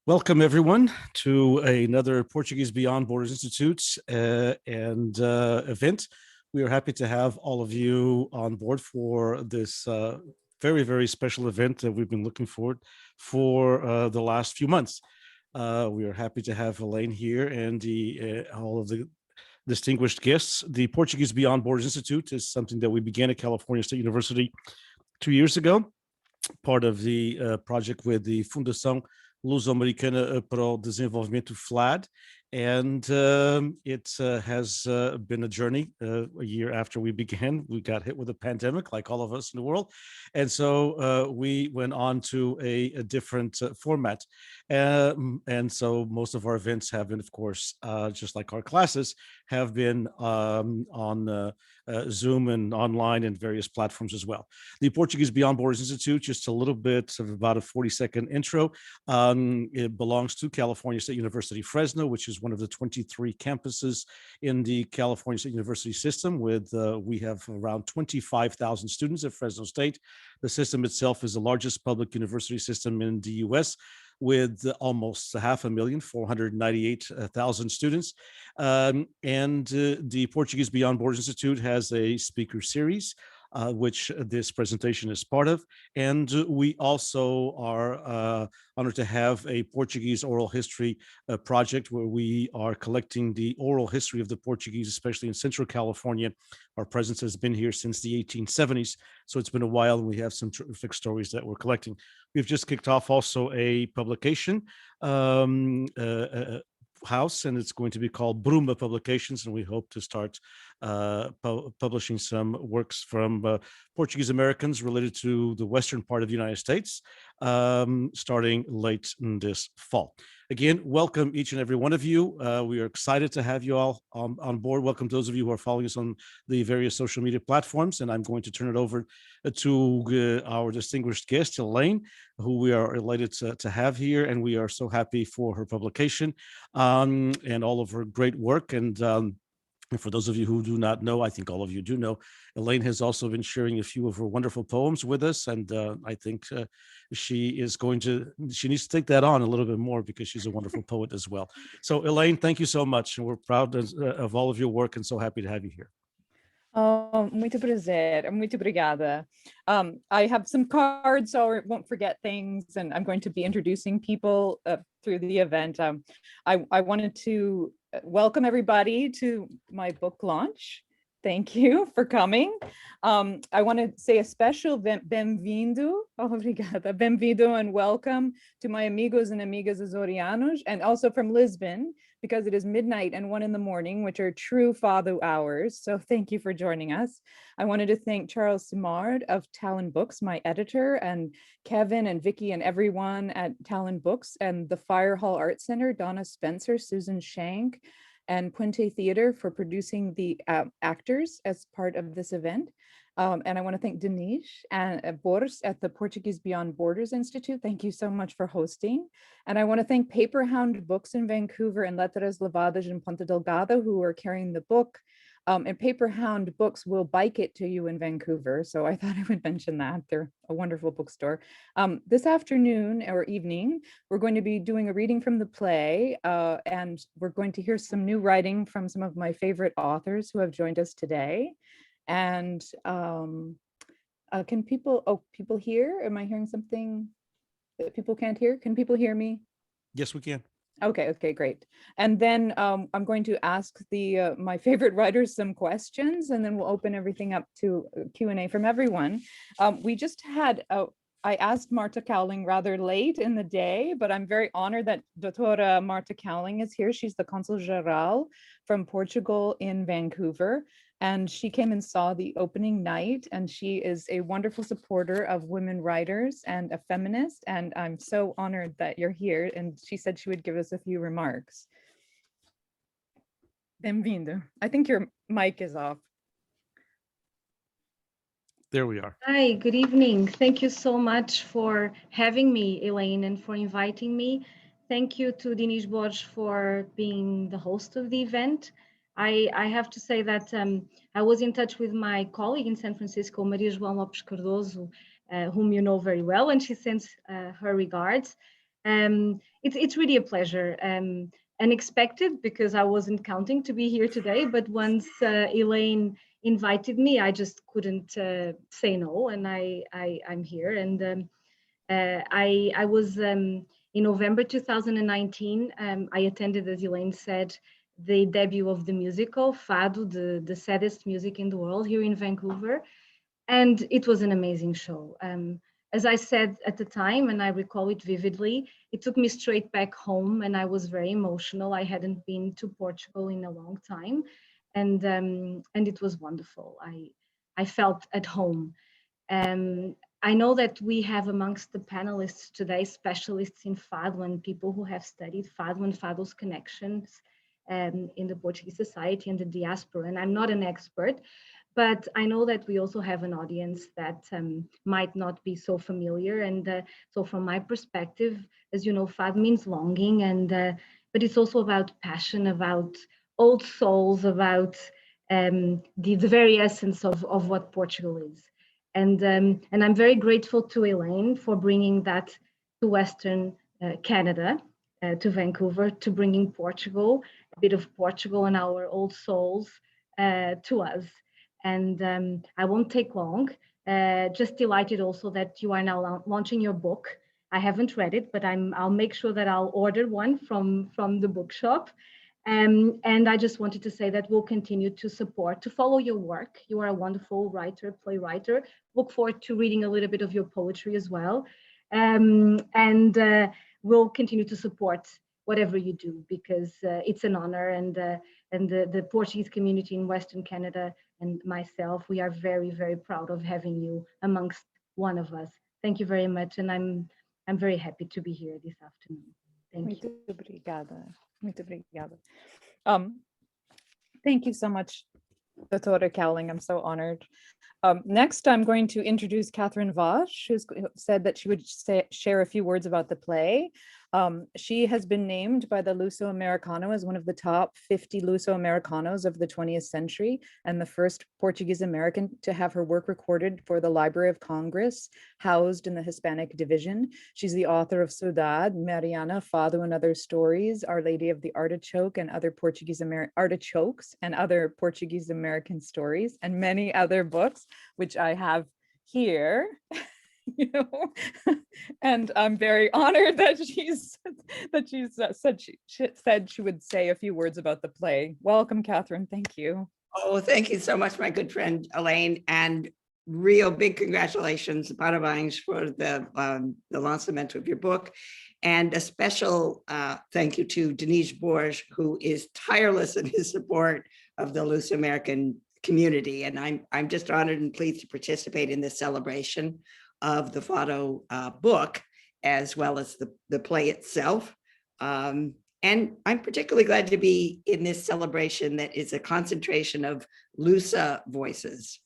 Welcome, everyone, to another Portuguese Beyond Borders Institute event. We are happy to have all of you on board for this very, very special event that we've been looking forward for the last few months. We are happy to have Elaine here and all of the distinguished guests. The Portuguese Beyond Borders Institute is something that we began at California State University 2 years ago, part of the project with the Fundação Luso-Americana para o Desenvolvimento FLAD, and it has been a journey. A year after we began, we got hit with a pandemic, like all of us in the world, and so we went on to a different format. And so most of our events have been, of course, just like our classes, have been on Zoom and online and various platforms as well. The Portuguese Beyond Borders Institute, just a little bit of about a 40-second intro. It belongs to California State University, Fresno, which is one of the 23 campuses in the California State University system. We have around 25,000 students at Fresno State. The system itself is the largest public university system in the U.S., with almost 5,498,000 students. And the Portuguese Beyond Borders Institute has a speaker series, which this presentation is part of. And we also are honored to have a Portuguese oral history project where we are collecting the oral history of the Portuguese, especially in Central California. Our presence has been here since the 1870s, so it's been a while, and we have some terrific stories that we're collecting. We've just kicked off also a publication house, and it's going to be called Bruma Publications, and we hope to start publishing some works from Portuguese Americans related to the western part of the United States, starting late in this fall. Again, welcome each and every one of you. We are excited to have you all on board. Welcome those of you who are following us on the various social media platforms, and I'm going to turn it over to our distinguished guest, Elaine, who we are delighted to have here, and we are so happy for her publication and all of her great work. And for those of you who do not know, I think all of you do know, Elaine has also been sharing a few of her wonderful poems with us, and I think she needs to take that on a little bit more, because she's a wonderful poet as well. So Elaine, thank you so much, and we're proud of all of your work and so happy to have you here. Oh, muito prazer. Muito obrigada. I have some cards, so I won't forget things, and I'm going to be introducing people through the event. I wanted to welcome everybody to my book launch. Thank you for coming. I want to say a special bem-vindo, obrigada, bem-vindo and welcome to my amigos and amigas Azorianos, and also from Lisbon, because it is midnight and 1 a.m, which are true Fado hours. So thank you for joining us. I wanted to thank Charles Simard of Talonbooks, my editor, and Kevin and Vicky and everyone at Talonbooks, and the Firehall Art Center, Donna Spencer, Susan Shank, and Puente Theater for producing the actors as part of this event. And I want to thank Denise and Boris at the Portuguese Beyond Borders Institute. Thank you so much for hosting. And I want to thank Paperhound Books in Vancouver and Letras Lavadas in Ponta Delgada, who are carrying the book. And Paperhound Books will bike it to you in Vancouver. So I thought I would mention that. They're a wonderful bookstore. This afternoon or evening, we're going to be doing a reading from the play, and we're going to hear some new writing from some of my favorite authors who have joined us today. And can people hear? Am I hearing something that people can't hear? Can people hear me? Yes, we can. Okay, great. And then I'm going to ask my favorite writers some questions, and then we'll open everything up to Q&A from everyone. We just had, I asked Marta Cowling rather late in the day, but I'm very honored that Doutora Marta Cowling is here. She's the Consul Geral from Portugal in Vancouver, and she came and saw the opening night, and she is a wonderful supporter of women writers and a feminist, and I'm so honored that you're here, and she said she would give us a few remarks. Bem-vindo. I think your mic is off. There we are. Hi, good evening. Thank you so much for having me, Elaine, and for inviting me. Thank you to Denise Borges for being the host of the event. I have to say that I was in touch with my colleague in San Francisco, Maria João Lopes Cardoso, whom you know very well, and she sends her regards. It's really a pleasure. Unexpected, because I wasn't counting to be here today, but once Elaine invited me, I just couldn't say no, and I'm here. And I was in November 2019. I attended, as Elaine said, the debut of the musical Fado, the saddest music in the world, here in Vancouver, and it was an amazing show. As I said at the time, and I recall it vividly, it took me straight back home, and I was very emotional. I hadn't been to Portugal in a long time, and it was wonderful. I felt at home. I know that we have amongst the panelists today specialists in Fado and people who have studied Fado and Fado's connections in the Portuguese society and the diaspora. And I'm not an expert, but I know that we also have an audience that might not be so familiar. And so from my perspective, as you know, Fado means longing, and but it's also about passion, about old souls, about the very essence of what Portugal is. And I'm very grateful to Elaine for bringing that to Western Canada, to Vancouver, to bringing Portugal, a bit of Portugal and our old souls to us. And I won't take long. Just delighted also that you are now launching your book. I haven't read it, but I'll make sure that I'll order one from the bookshop. And I just wanted to say that we'll continue to support, to follow your work. You are a wonderful writer, playwriter. Look forward to reading a little bit of your poetry as well. And we'll continue to support whatever you do, because it's an honor. And the Portuguese community in Western Canada and myself, we are very, very proud of having you amongst one of us. Thank you very much. And I'm very happy to be here this afternoon. Thank you. Muito obrigada. Muito obrigada. Thank you so much, Doutora Cowling. I'm so honored. Next, I'm going to introduce Katherine Vaz, who said that she would share a few words about the play. She has been named by the Luso Americano as one of the top 50 Luso Americanos of the 20th century, and the first Portuguese American to have her work recorded for the Library of Congress, housed in the Hispanic Division. She's the author of Saudade, Mariana, Fado, and Other Stories, Our Lady of the Artichoke, and other artichokes, and other Portuguese American stories, and many other books, which I have here. You know, and I'm very honored that she said she would say a few words about the play. Welcome, Katherine. Thank you. Oh, thank you so much, my good friend Elaine, and real big congratulations, parabéns, for the lancement of your book, and a special thank you to Denise Borges, who is tireless in his support of the Luso American community, and I'm just honored and pleased to participate in this celebration of the Fado book, as well as the play itself. And I'm particularly glad to be in this celebration that is a concentration of Lusa voices.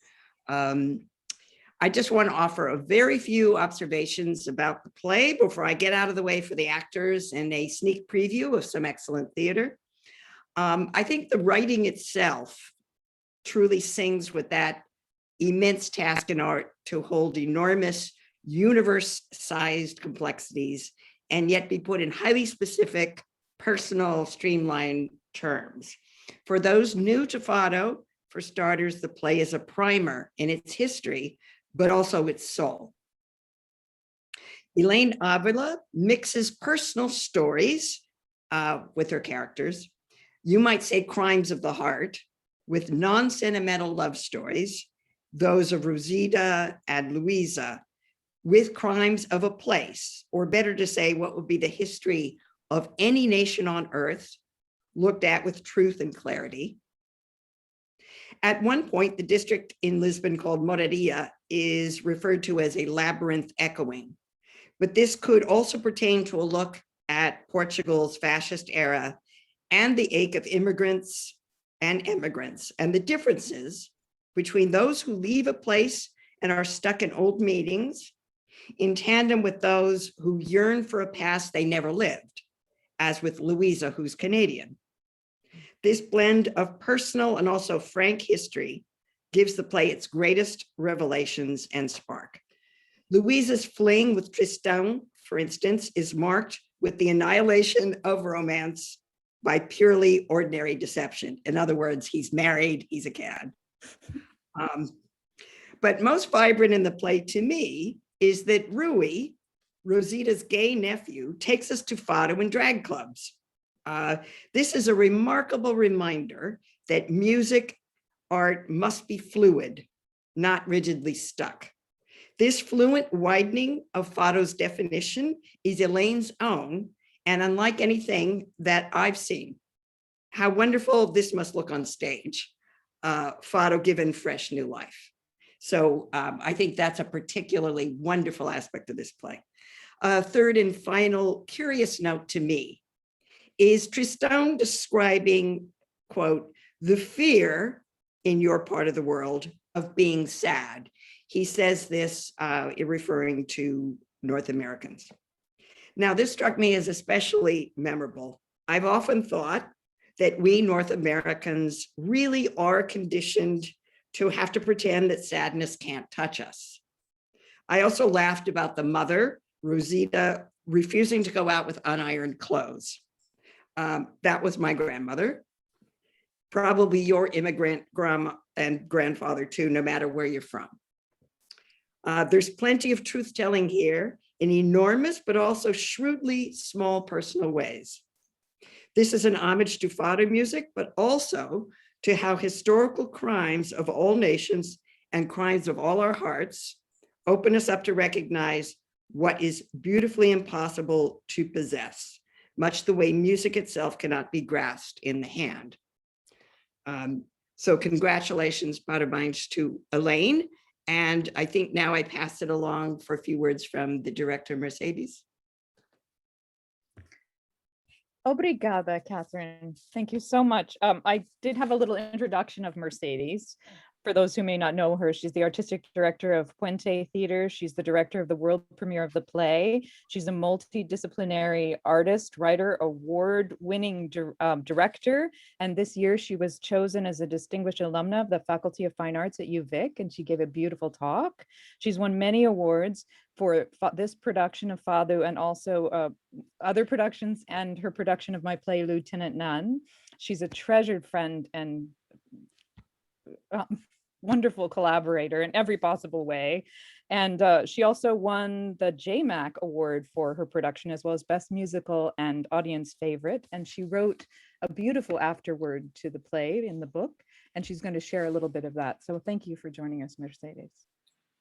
I just want to offer a very few observations about the play before I get out of the way for the actors and a sneak preview of some excellent theater. I think the writing itself truly sings with that immense task in art to hold enormous universe-sized complexities and yet be put in highly specific, personal, streamlined terms. For those new to Fado, for starters, the play is a primer in its history, but also its soul. Elaine Avila mixes personal stories with her characters. You might say crimes of the heart, with non-sentimental love stories, those of Rosida and Luisa, with crimes of a place, or better to say, what would be the history of any nation on earth, looked at with truth and clarity. At one point, the district in Lisbon called Moraria is referred to as a labyrinth echoing, but this could also pertain to a look at Portugal's fascist era and the ache of immigrants and emigrants, and the differences between those who leave a place and are stuck in old meetings, in tandem with those who yearn for a past they never lived, as with Luisa, who's Canadian. This blend of personal and also frank history gives the play its greatest revelations and spark. Luisa's fling with Tristan, for instance, is marked with the annihilation of romance by purely ordinary deception. In other words, he's married, he's a cad. But most vibrant in the play to me is that Rui, Rosida's gay nephew, takes us to Fado and drag clubs. This is a remarkable reminder that music art must be fluid, not rigidly stuck. This fluent widening of Fado's definition is Elaine's own, and unlike anything that I've seen. How wonderful this must look on stage, Fado given fresh new life. So I think that's a particularly wonderful aspect of this play. Third and final curious note to me is Tristan describing, quote, the fear in your part of the world of being sad. He says this referring to North Americans. Now, this struck me as especially memorable. I've often thought that we North Americans really are conditioned to have to pretend that sadness can't touch us. I also laughed about the mother, Rosida, refusing to go out with unironed clothes. That was my grandmother, probably your immigrant grandma and grandfather too, no matter where you're from. There's plenty of truth telling here in enormous, but also shrewdly small personal ways. This is an homage to Fado music, but also to how historical crimes of all nations and crimes of all our hearts open us up to recognize what is beautifully impossible to possess, much the way music itself cannot be grasped in the hand. So congratulations, Bada to Elaine. And I think now I pass it along for a few words from the director, Mercedes. Obrigada, Katherine. Thank you so much. I did have a little introduction of Mercedes. For those who may not know her, she's the artistic director of Puente Theater. She's the director of the world premiere of the play. She's a multidisciplinary artist, writer, award-winning director. And this year she was chosen as a distinguished alumna of the Faculty of Fine Arts at UVic, and she gave a beautiful talk. She's won many awards for this production of Fado and also other productions and her production of my play, Lieutenant Nun. She's a treasured friend and wonderful collaborator in every possible way. And she also won the JMAC award for her production, as well as Best Musical and Audience Favorite. And she wrote a beautiful afterword to the play in the book, and she's going to share a little bit of that. So thank you for joining us, Mercedes.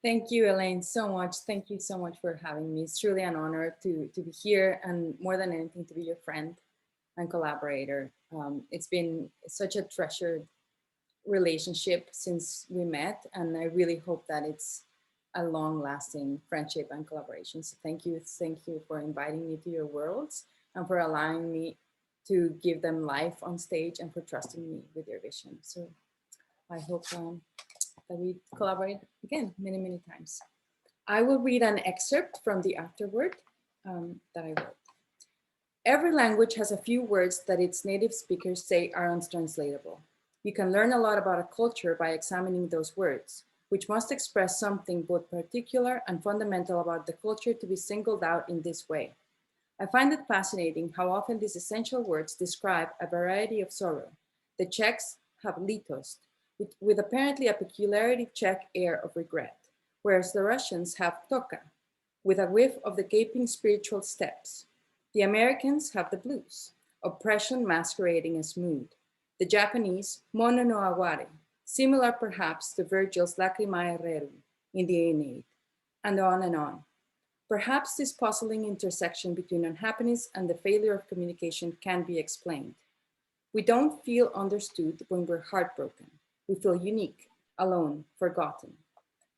Thank you, Elaine, so much. Thank you so much for having me. It's truly an honor to be here, and more than anything, to be your friend and collaborator. It's been such a treasured relationship since we met, and I really hope that it's a long-lasting friendship and collaboration. So thank you for inviting me to your worlds and for allowing me to give them life on stage and for trusting me with your vision. So I hope that we collaborate again many times. I will read an excerpt from the Afterword that I wrote. Every language has a few words that its native speakers say are untranslatable. You can learn a lot about a culture by examining those words, which must express something both particular and fundamental about the culture to be singled out in this way. I find it fascinating how often these essential words describe a variety of sorrow. The Czechs have litost, with apparently a peculiarly Czech air of regret, whereas the Russians have toka, with a whiff of the gaping spiritual steppes. The Americans have the blues, oppression masquerading as mood. The Japanese, mono no aware, similar perhaps to Virgil's Lacrimae Rerum in the Aeneid, and on and on. Perhaps this puzzling intersection between unhappiness and the failure of communication can be explained. We don't feel understood when we're heartbroken. We feel unique, alone, forgotten.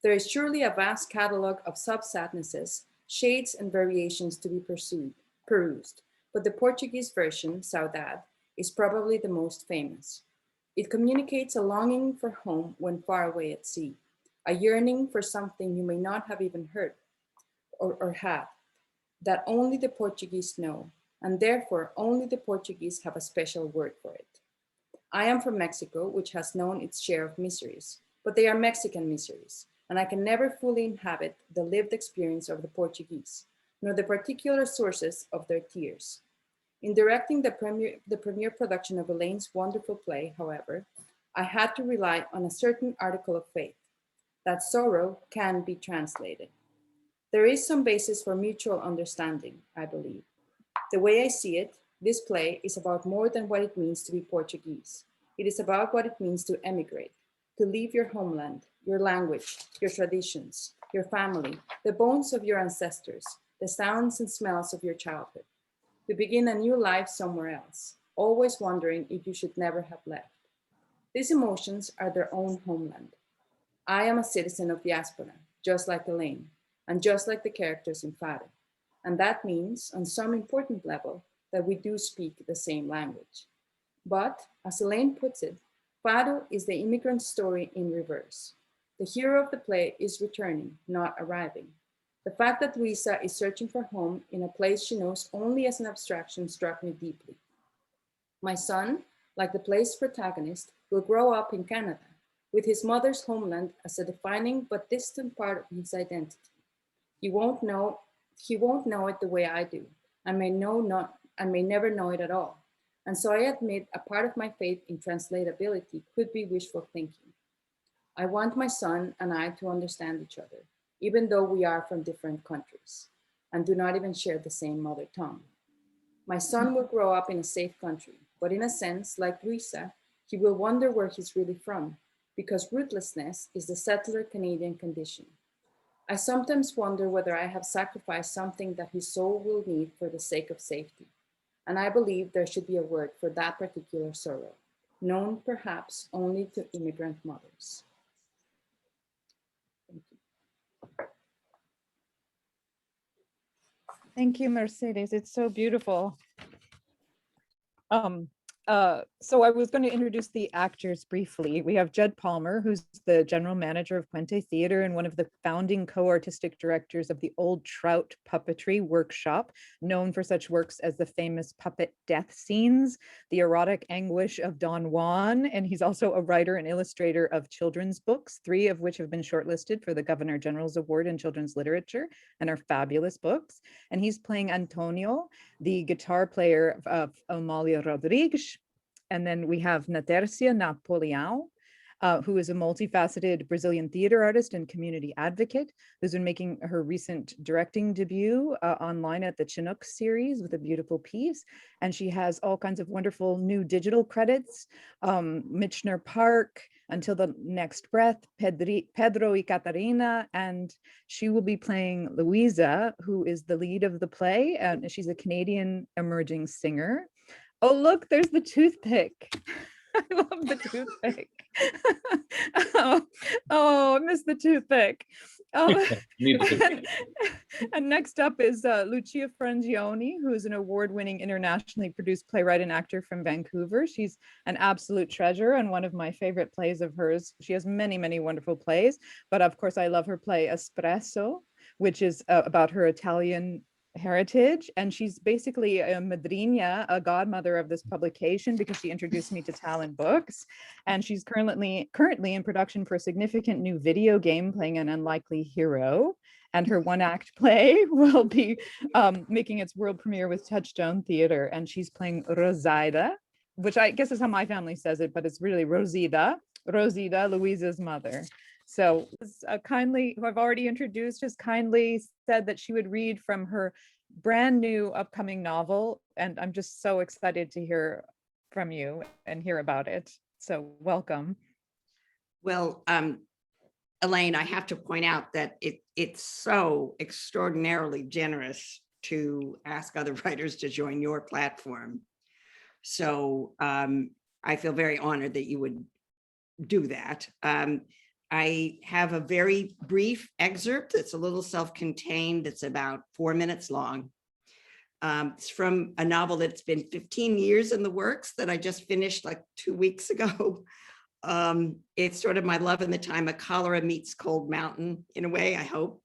There is surely a vast catalog of sub-sadnesses, shades and variations to be perused, but the Portuguese version, Saudade, is probably the most famous. It communicates a longing for home when far away at sea, a yearning for something you may not have even heard or had, that only the Portuguese know, and therefore only the Portuguese have a special word for it. I am from Mexico, which has known its share of miseries, but they are Mexican miseries, and I can never fully inhabit the lived experience of the Portuguese. nor the particular sources of their tears. In directing the premiere production of Elaine's wonderful play, however, I had to rely on a certain article of faith, that sorrow can be translated. There is some basis for mutual understanding, I believe. The way I see it, this play is about more than what it means to be Portuguese. It is about what it means to emigrate, to leave your homeland, your language, your traditions, your family, the bones of your ancestors, the sounds and smells of your childhood, to begin a new life somewhere else, always wondering if you should never have left. These emotions are their own homeland. I am a citizen of diaspora, just like Elaine, and just like the characters in Fado. And that means, on some important level, that we do speak the same language. But, as Elaine puts it, Fado is the immigrant story in reverse. The hero of the play is returning, not arriving. The fact that Luisa is searching for home in a place she knows only as an abstraction struck me deeply. My son, like the play's protagonist, will grow up in Canada, with his mother's homeland as a defining but distant part of his identity. He won't know it the way I do, and may never know it at all. And so I admit a part of my faith in translatability could be wishful thinking. I want my son and I to understand each other, even though we are from different countries and do not even share the same mother tongue. My son will grow up in a safe country, but in a sense, like Luisa, he will wonder where he's really from, because rootlessness is the settler Canadian condition. I sometimes wonder whether I have sacrificed something that his soul will need for the sake of safety. And I believe there should be a word for that particular sorrow, known perhaps only to immigrant mothers. Thank you. Thank you, Mercedes. It's so beautiful. So I was going to introduce the actors briefly. We have Judd Palmer, who's the general manager of Puente Theater and one of the founding co-artistic directors of the Old Trout Puppetry Workshop, known for such works as the famous puppet death scenes, the erotic anguish of Don Juan, and he's also a writer and illustrator of children's books, 3 of which have been shortlisted for the Governor General's Award in Children's Literature and are fabulous books. And he's playing Antonio, the guitar player of Amalia Rodrigues. And then we have Natércia Napoleão, who is a multifaceted Brazilian theater artist and community advocate, who's been making her recent directing debut online at the Chinook series with a beautiful piece. And she has all kinds of wonderful new digital credits, Michener Park, Until the Next Breath, Pedro y Catarina, and she will be playing Luisa, who is the lead of the play, and she's a Canadian emerging singer. Oh, look, there's the toothpick. I love the toothpick. I miss the toothpick. And next up is Lucia Frangione, who is an award-winning internationally produced playwright and actor from Vancouver. She's an absolute treasure and one of my favorite plays of hers. She has many, many wonderful plays, but of course I love her play Espresso, which is about her Italian heritage, and she's basically a madrina, a godmother of this publication, because she introduced me to Talonbooks, and she's currently in production for a significant new video game playing an unlikely hero, and her one-act play will be making its world premiere with Touchstone Theater, and she's playing Rosida, which I guess is how my family says it, but it's really Rosida, Luisa's mother. So kindly, who I've already introduced, just kindly said that she would read from her brand new upcoming novel. And I'm just so excited to hear from you and hear about it. So welcome. Well, Elaine, I have to point out that it's so extraordinarily generous to ask other writers to join your platform. So I feel very honored that you would do that. I have a very brief excerpt that's a little self-contained. It's about 4 minutes long. It's from a novel that's been 15 years in the works that I just finished like 2 weeks ago. It's sort of my love in the time of cholera meets Cold Mountain, in a way, I hope,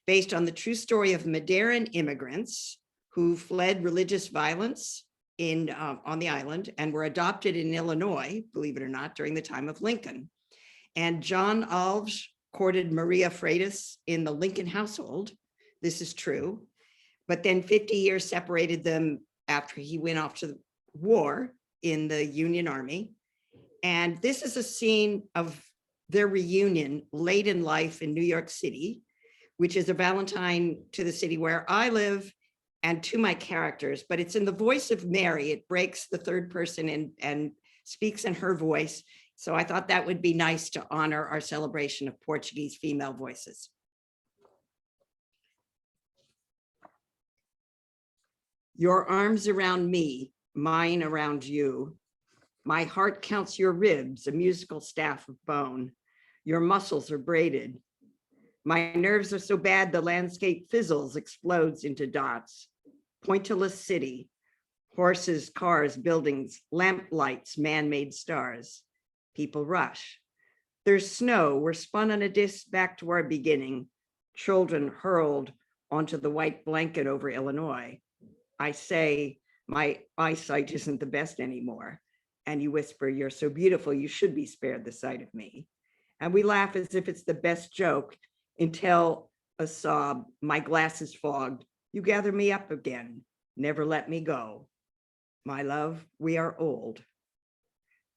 based on the true story of Madeiran immigrants who fled religious violence on the island and were adopted in Illinois, believe it or not, during the time of Lincoln. And John Alves courted Maria Freitas in the Lincoln household. This is true. but then 50 years separated them after he went off to the war in the Union Army. And this is a scene of their reunion late in life in New York City, which is a Valentine to the city where I live and to my characters, but it's in the voice of Mary. It breaks the third person and speaks in her voice. So I thought that would be nice to honor our celebration of Portuguese female voices. Your arms around me, mine around you. My heart counts your ribs, a musical staff of bone. Your muscles are braided. My nerves are so bad the landscape fizzles, explodes into dots. Pointillist city, horses, cars, buildings, lamp lights, man-made stars. People rush. There's snow, we're spun on a disc back to our beginning. Children hurled onto the white blanket over Illinois. I say, my eyesight isn't the best anymore. And you whisper, you're so beautiful, you should be spared the sight of me. And we laugh as if it's the best joke until a sob, my glass is fogged. You gather me up again, never let me go. My love, we are old.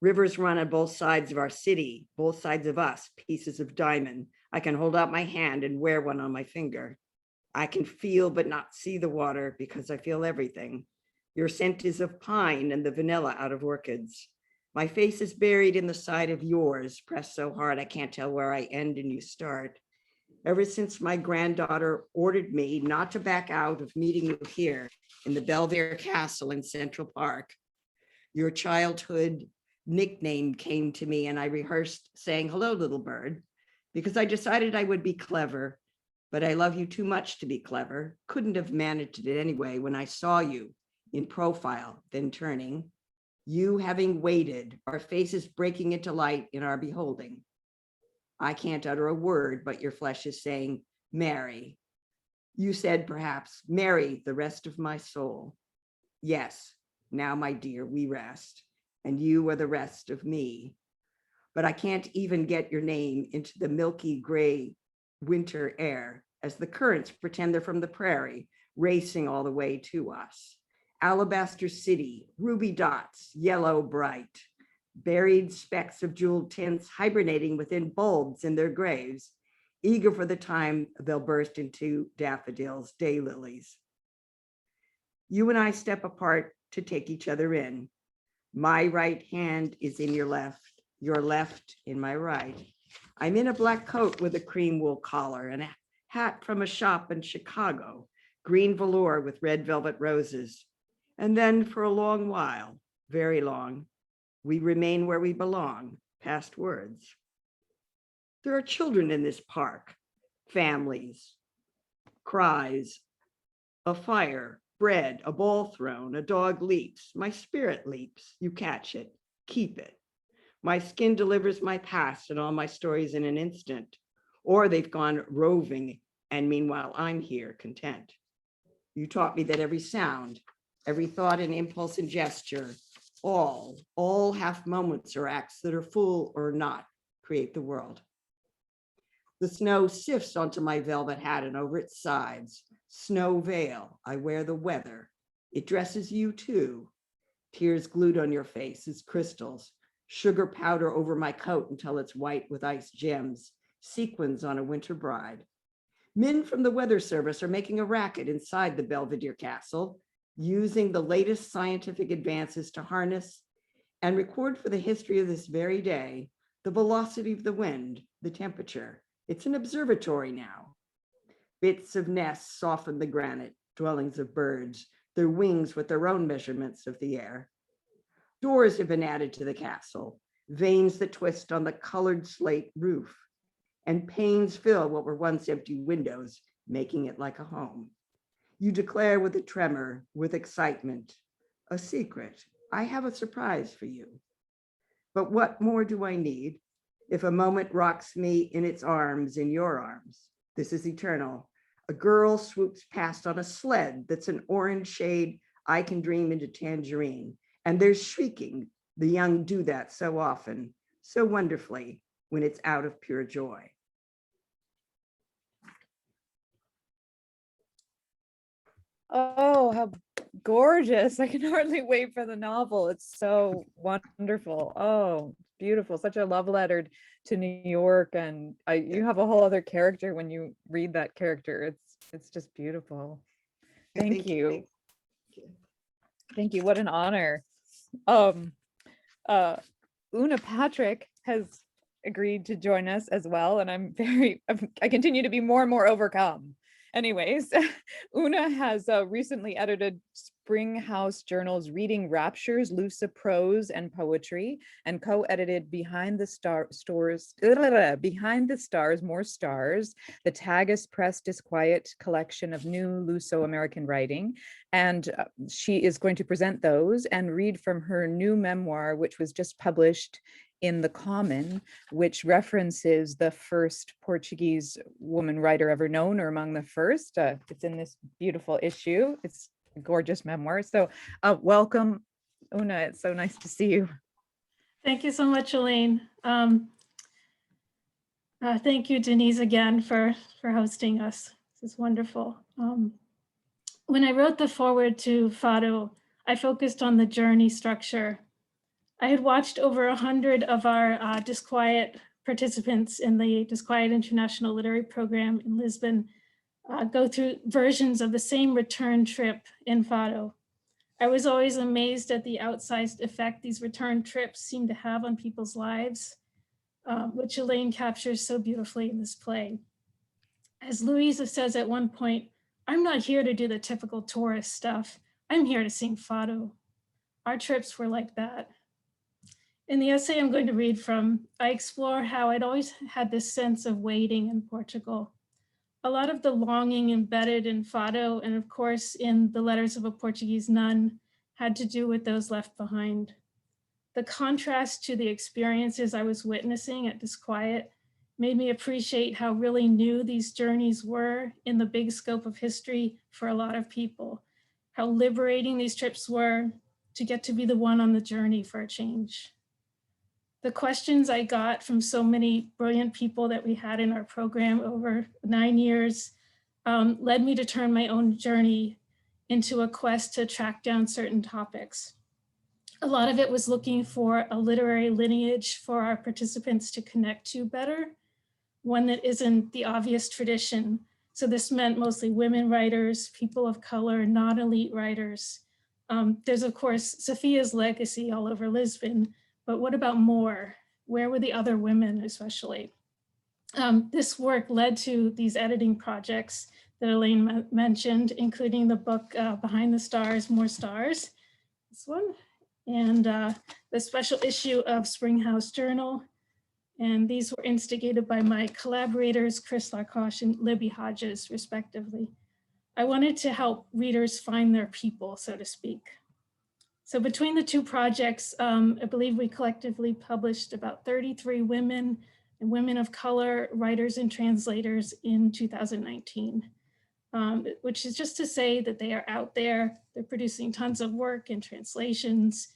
Rivers run on both sides of our city, both sides of us, pieces of diamond. I can hold out my hand and wear one on my finger. I can feel but not see the water because I feel everything. Your scent is of pine and the vanilla out of orchids. My face is buried in the side of yours, pressed so hard I can't tell where I end and you start. Ever since my granddaughter ordered me not to back out of meeting you here in the Belvedere Castle in Central Park, your childhood nickname came to me and I rehearsed saying, hello, little bird, because I decided I would be clever, but I love you too much to be clever. Couldn't have managed it anyway when I saw you in profile, then turning, you having waited, our faces breaking into light in our beholding. I can't utter a word, but your flesh is saying, Mary. You said perhaps, Mary, the rest of my soul. Yes, now my dear, we rest, and you are the rest of me. But I can't even get your name into the milky gray winter air as the currents pretend they're from the prairie, racing all the way to us. Alabaster city, ruby dots, yellow bright, buried specks of jeweled tints hibernating within bulbs in their graves, eager for the time they'll burst into daffodils, daylilies. You and I step apart to take each other in. My right hand is in your left in my right. I'm in a black coat with a cream wool collar and a hat from a shop in Chicago, green velour with red velvet roses. And then for a long while, very long, we remain where we belong, past words. There are children in this park, families, cries, a fire, bread, a ball thrown, a dog leaps, my spirit leaps, you catch it, keep it. My skin delivers my past and all my stories in an instant, or they've gone roving, and meanwhile I'm here content. You taught me that every sound, every thought and impulse and gesture, all half moments or acts that are full or not, create the world. The snow sifts onto my velvet hat and over its sides. Snow veil, I wear the weather. It dresses you too. Tears glued on your face as crystals. Sugar powder over my coat until it's white with ice gems. Sequins on a winter bride. Men from the weather service are making a racket inside the Belvedere Castle, using the latest scientific advances to harness and record for the history of this very day, the velocity of the wind, the temperature. It's an observatory now. Bits of nests soften the granite, dwellings of birds, their wings with their own measurements of the air. Doors have been added to the castle, veins that twist on the colored slate roof, and panes fill what were once empty windows, making it like a home. You declare with a tremor, with excitement, a secret. I have a surprise for you. But what more do I need? If a moment rocks me in its arms, in your arms, this is eternal. A girl swoops past on a sled that's an orange shade I can dream into tangerine. And there's shrieking. The young do that so often, so wonderfully, when it's out of pure joy. Oh, how gorgeous. I can hardly wait for the novel. It's so wonderful. Oh, beautiful. Such a love letter to New York. And you have a whole other character when you read that character. It's just beautiful. Thank you. Thank you. What an honor. Oona Patrick has agreed to join us as well, and I continue to be more and more overcome. Anyways, Oona has recently edited Springhouse Journal's Reading Raptures, Lusa Prose and Poetry, and co-edited Behind the Stars, More Stars, the Tagus Press Disquiet collection of new Luso-American writing. And she is going to present those and read from her new memoir, which was just published in The Common, which references the first Portuguese woman writer ever known, or among the first. It's in this beautiful issue. It's a gorgeous memoir. So welcome, Oona. It's so nice to see you. Thank you so much, Elaine. Thank you, Denise, again for hosting us. This is wonderful. When I wrote the foreword to Fado, I focused on the journey structure. I had watched over 100 of our Disquiet participants in the Disquiet International Literary Program in Lisbon go through versions of the same return trip in Fado. I was always amazed at the outsized effect these return trips seem to have on people's lives, which Elaine captures so beautifully in this play. As Luisa says at one point, "I'm not here to do the typical tourist stuff. I'm here to sing Fado." Our trips were like that. In the essay I'm going to read from, I explore how I'd always had this sense of waiting in Portugal. A lot of the longing embedded in Fado, and of course in The Letters of a Portuguese Nun, had to do with those left behind. The contrast to the experiences I was witnessing at Disquiet made me appreciate how really new these journeys were in the big scope of history for a lot of people, how liberating these trips were to get to be the one on the journey for a change. The questions I got from so many brilliant people that we had in our program over 9 years led me to turn my own journey into a quest to track down certain topics. A lot of it was looking for a literary lineage for our participants to connect to better, one that isn't the obvious tradition. So this meant mostly women writers, people of color, non-elite writers. There's of course Sophia's legacy all over Lisbon, but what about more? Where were the other women especially? This work led to these editing projects that Elaine mentioned, including the book Behind the Stars, More Stars, this one, and the special issue of Springhouse Journal. And these were instigated by my collaborators, Chris Larkosh and Libby Hodges, respectively. I wanted to help readers find their people, so to speak. So between the two projects, I believe we collectively published about 33 women and women of color writers and translators in 2019, which is just to say that they are out there, they're producing tons of work and translations,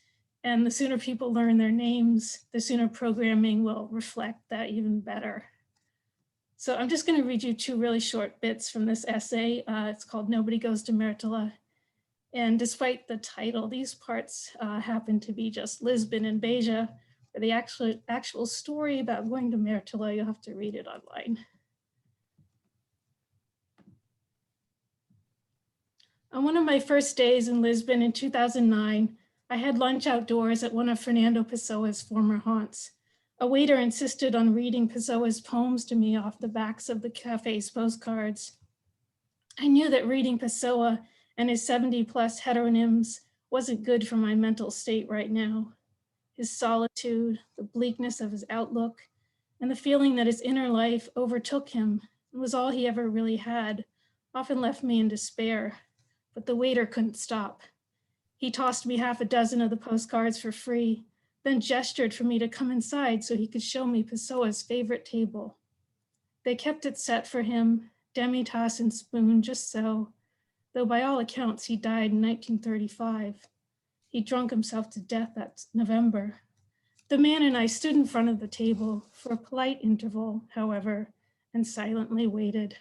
and the sooner people learn their names, the sooner programming will reflect that even better. So I'm just going to read you two really short bits from this essay. It's called Nobody Goes to Mertila. And despite the title, these parts happen to be just Lisbon and Beja. For the actual story about going to Mertila, you'll have to read it online. On one of my first days in Lisbon in 2009, I had lunch outdoors at one of Fernando Pessoa's former haunts. A waiter insisted on reading Pessoa's poems to me off the backs of the cafe's postcards. I knew that reading Pessoa and his 70+ heteronyms wasn't good for my mental state right now. His solitude, the bleakness of his outlook, and the feeling that his inner life overtook him and was all he ever really had, often left me in despair. But the waiter couldn't stop. He tossed me half a dozen of the postcards for free, then gestured for me to come inside so he could show me Pessoa's favorite table. They kept it set for him, demi-tasse and spoon, just so, though by all accounts he died in 1935. He drunk himself to death that November. The man and I stood in front of the table for a polite interval, however, and silently waited.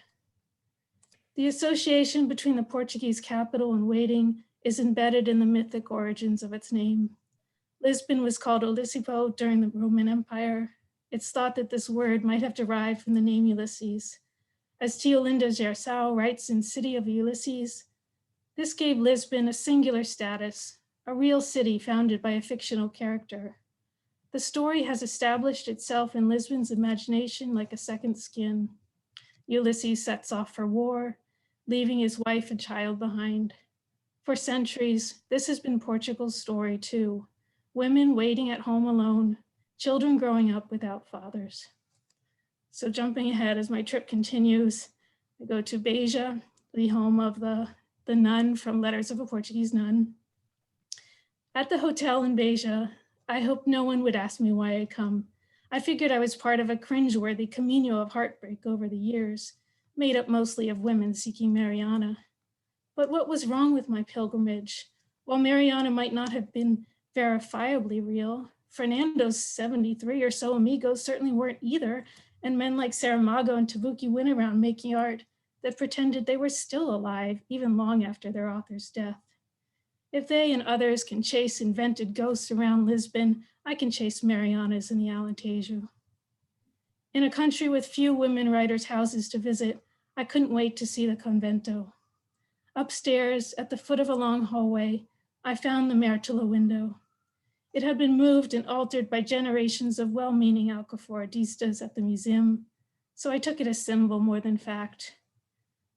The association between the Portuguese capital and waiting is embedded in the mythic origins of its name. Lisbon was called Olisipo during the Roman Empire. It's thought that this word might have derived from the name Ulysses. As Teolinda Gersau writes in City of Ulysses, this gave Lisbon a singular status, a real city founded by a fictional character. The story has established itself in Lisbon's imagination like a second skin. Ulysses sets off for war, leaving his wife and child behind. For centuries, this has been Portugal's story too. Women waiting at home alone, children growing up without fathers. So jumping ahead as my trip continues, I go to Beja, the home of the nun from Letters of a Portuguese Nun. At the hotel in Beja, I hoped no one would ask me why I'd come. I figured I was part of a cringeworthy communio of heartbreak over the years, made up mostly of women seeking Mariana. But what was wrong with my pilgrimage? While Mariana might not have been verifiably real, Fernando's 73 or so amigos certainly weren't either, and men like Saramago and Tabuki went around making art that pretended they were still alive even long after their author's death. If they and others can chase invented ghosts around Lisbon, I can chase Marianas in the Alentejo. In a country with few women writers' houses to visit, I couldn't wait to see the convento. Upstairs, at the foot of a long hallway, I found the Mertula window. It had been moved and altered by generations of well-meaning alcaforadistas at the museum, so I took it as symbol more than fact.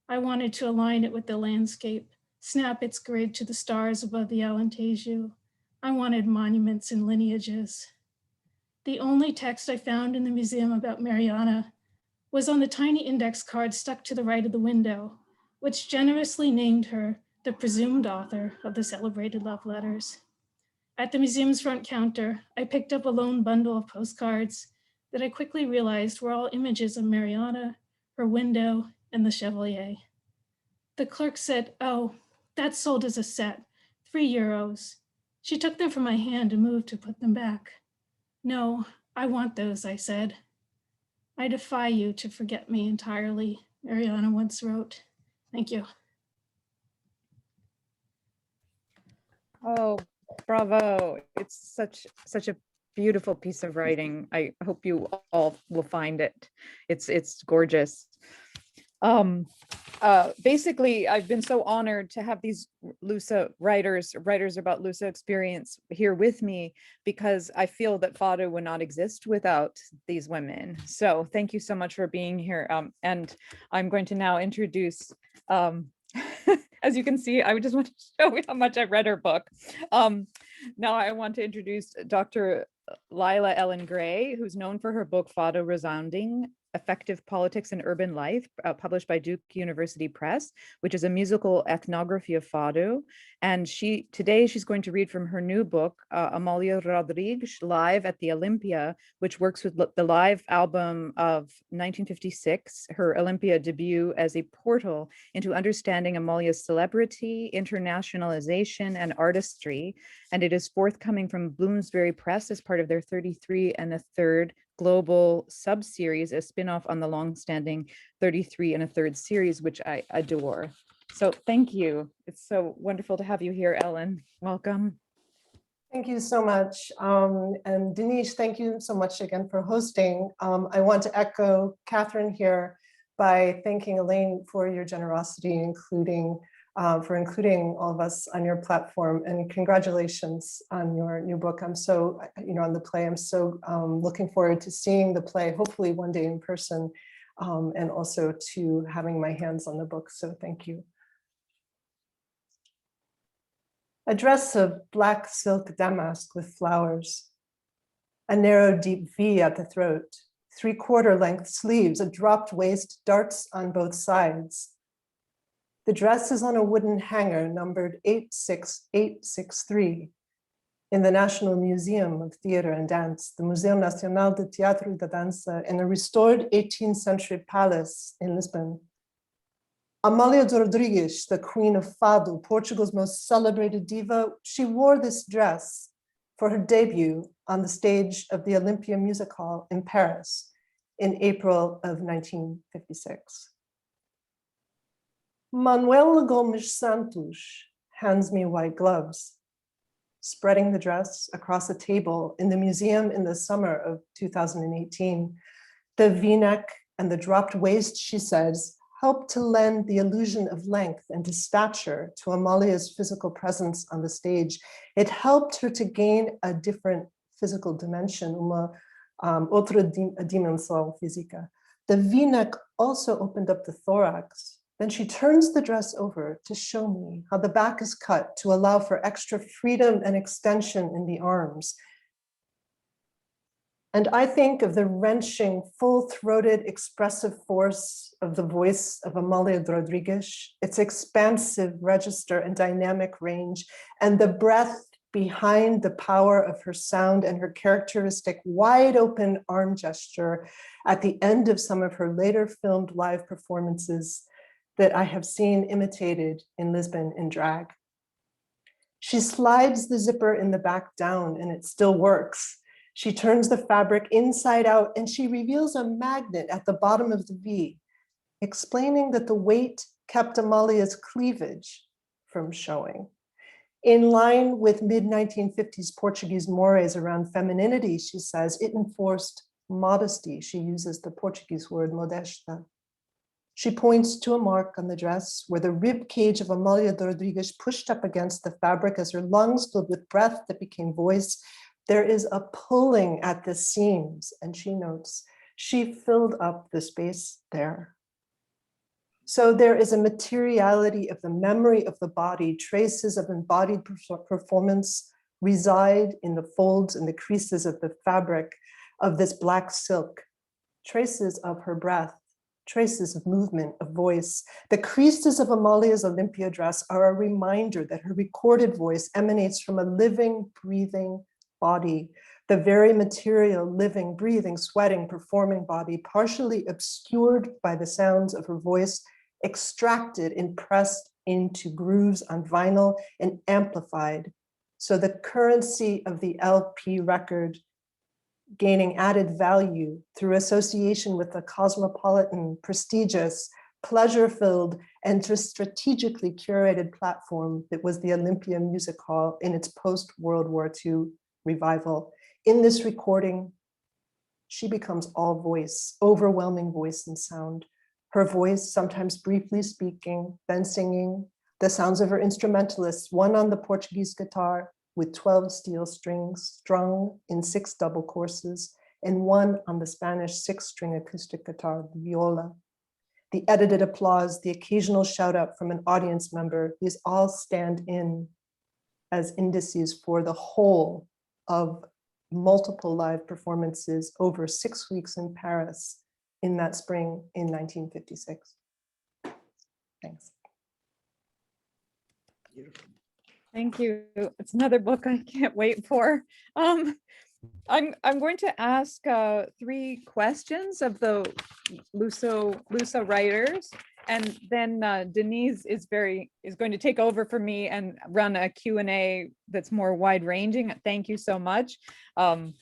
I wanted to align it with the landscape, snap its grid to the stars above the Alentejo. I wanted monuments and lineages. The only text I found in the museum about Mariana was on the tiny index card stuck to the right of the window, which generously named her the presumed author of the celebrated love letters. At the museum's front counter, I picked up a lone bundle of postcards that I quickly realized were all images of Mariana, her window, and the Chevalier. The clerk said, "Oh, that's sold as a set, €3. She took them from my hand and moved to put them back. "No, I want those," I said. "I defy you to forget me entirely," Mariana once wrote. Thank you. Oh, bravo. It's such a beautiful piece of writing. I hope you all will find it. It's gorgeous. Basically, I've been so honored to have these Lusa writers about Lusa experience here with me, because I feel that Fado would not exist without these women. So thank you so much for being here. And I'm going to now introduce, as you can see, I just want to show you how much I read her book. Now I want to introduce Dr. Lila Ellen Gray, who's known for her book, Fado Resounding, Effective Politics in Urban Life, published by Duke University Press, which is a musical ethnography of Fado. And today she's going to read from her new book, Amalia Rodrigues, Live at the Olympia, which works with the live album of 1956, her Olympia debut, as a portal into understanding Amalia's celebrity, internationalization, and artistry. And it is forthcoming from Bloomsbury Press as part of their 33 1/3 global sub-series, a spin-off on the long-standing 33 1/3 series, which I adore. So thank you. It's so wonderful to have you here, Ellen. Welcome. Thank you so much. And Denise, thank you so much again for hosting. I want to echo Katherine here by thanking Elaine for your generosity, for including all of us on your platform, and congratulations on your new book. I'm so, on the play, I'm so looking forward to seeing the play, hopefully one day in person, and also to having my hands on the book, so thank you. A dress of black silk damask with flowers, a narrow deep V at the throat, 3/4 length sleeves, a dropped waist, darts on both sides. The dress is on a wooden hanger numbered 86863 in the National Museum of Theatre and Dance, the Museu Nacional de Teatro e da Dança, in a restored 18th century palace in Lisbon. Amalia Rodrigues, the Queen of Fado, Portugal's most celebrated diva, she wore this dress for her debut on the stage of the Olympia Music Hall in Paris in April of 1956. Manuel Gomes Santos hands me white gloves. Spreading the dress across a table in the museum in the summer of 2018, the V-neck and the dropped waist, she says, helped to lend the illusion of length and to stature to Amalia's physical presence on the stage. It helped her to gain a different physical dimension, outra dimensão física. The V-neck also opened up the thorax. Then she turns the dress over to show me how the back is cut to allow for extra freedom and extension in the arms. And I think of the wrenching, full-throated, expressive force of the voice of Amália Rodrigues, its expansive register and dynamic range, and the breath behind the power of her sound and her characteristic wide-open arm gesture at the end of some of her later filmed live performances that I have seen imitated in Lisbon in drag. She slides the zipper in the back down and it still works. She turns the fabric inside out and she reveals a magnet at the bottom of the V, explaining that the weight kept Amália's cleavage from showing. In line with mid-1950s Portuguese mores around femininity, she says, it enforced modesty. She uses the Portuguese word modesta. She points to a mark on the dress where the rib cage of Amália Rodrigues pushed up against the fabric as her lungs filled with breath that became voice. There is a pulling at the seams, and she notes, she filled up the space there. So there is a materiality of the memory of the body. Traces of embodied performance reside in the folds and the creases of the fabric of this black silk. Traces of her breath, traces of movement, of voice. The creases of Amália's Olympia dress are a reminder that her recorded voice emanates from a living, breathing body, the very material, living, breathing, sweating, performing body, partially obscured by the sounds of her voice, extracted and pressed into grooves on vinyl and amplified. So the currency of the LP record gaining added value through association with the cosmopolitan, prestigious, pleasure-filled, and strategically curated platform that was the Olympia Music Hall in its post-World War II revival. In this recording, she becomes all voice, overwhelming voice and sound. Her voice, sometimes briefly speaking, then singing, the sounds of her instrumentalists, one on the Portuguese guitar with 12 steel strings strung in 6 double courses, and one on the Spanish 6-string acoustic guitar, the viola. The edited applause, the occasional shout out from an audience member, these all stand in as indices for the whole of multiple live performances over 6 weeks in Paris in that spring in 1956. Thanks. Beautiful. Thank you. It's another book I can't wait for. I'm going to ask 3 questions of the Lusa writers, and then Denise is going to take over for me and run a Q&A that's more wide-ranging. Thank you so much.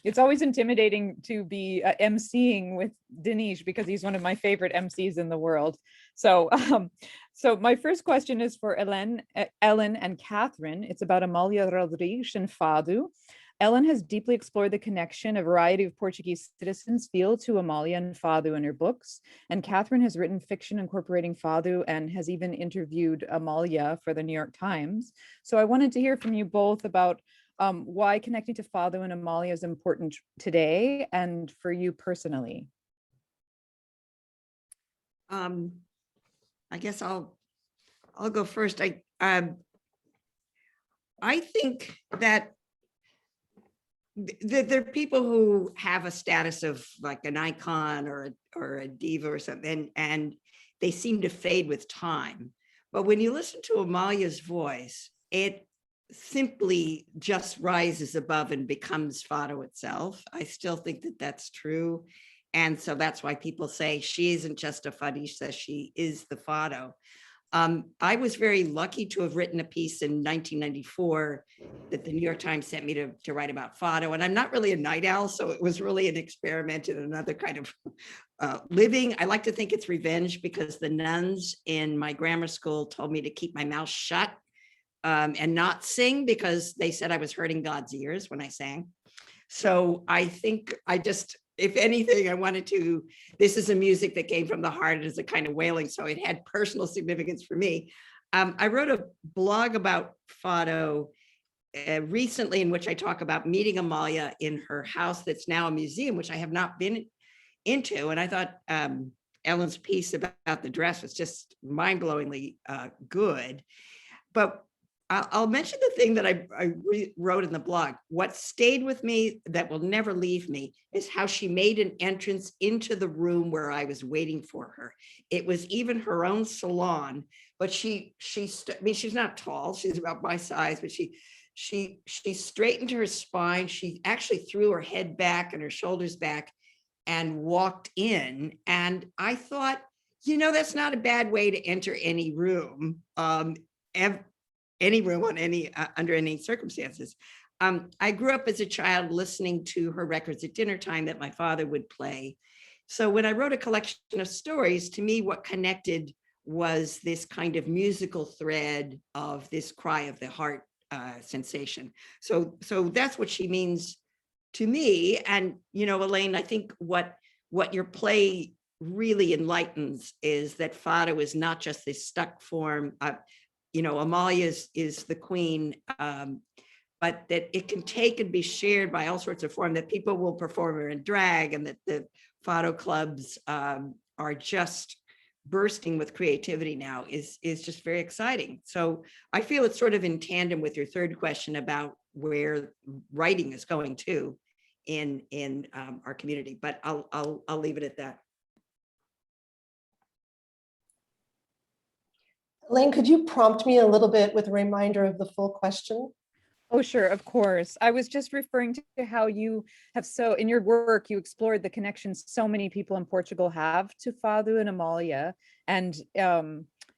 It's always intimidating to be emceeing with Denise because he's one of my favorite MCs in the world. So, so my first question is for Ellen and Katherine. It's about Amália Rodrigues and Fado. Ellen has deeply explored the connection a variety of Portuguese citizens feel to Amália and Fado in her books, and Katherine has written fiction incorporating Fado and has even interviewed Amália for the New York Times. So I wanted to hear from you both about why connecting to Fado and Amália is important today and for you personally. I guess I'll go first. I think that there are people who have a status of like an icon or a diva or something, and they seem to fade with time. But when you listen to Amália's voice, it simply just rises above and becomes Fado itself. I still think that that's true. And so that's why people say she isn't just a fadista, she is the Fado. I was very lucky to have written a piece in 1994 that the New York Times sent me to write about Fado. And I'm not really a night owl, so it was really an experiment in another kind living. I like to think it's revenge because the nuns in my grammar school told me to keep my mouth shut and not sing because they said I was hurting God's ears when I sang. So I think if anything, I wanted to, this is a music that came from the heart. It is a kind of wailing, so it had personal significance for me. I wrote a blog about Fado recently in which I talk about meeting Amalia in her house that's now a museum, which I have not been into. And I thought Ellen's piece about the dress was just mind-blowingly good. But I'll mention the thing that I wrote in the blog. What stayed with me that will never leave me is how she made an entrance into the room where I was waiting for her. It was even her own salon, but I mean, she's not tall, she's about my size, but she straightened her spine. She actually threw her head back and her shoulders back and walked in. And I thought, that's not a bad way to enter any room. Any room on under any circumstances. I grew up as a child listening to her records at dinner time that my father would play. So when I wrote a collection of stories, to me, what connected was this kind of musical thread of this cry of the heart sensation. So that's what she means to me. And, Elaine, I think what your play really enlightens is that Fado is not just this stuck form. Amalia is the queen, but that it can take and be shared by all sorts of forms, that people will perform her in drag, and that the Fado clubs are just bursting with creativity now is just very exciting. So I feel it's sort of in tandem with your third question about where writing is going to in our community, but I'll leave it at that. Elaine, could you prompt me a little bit with a reminder of the full question? Oh, sure, of course. I was just referring to how you have in your work, you explored the connections so many people in Portugal have to Fado and Amalia. And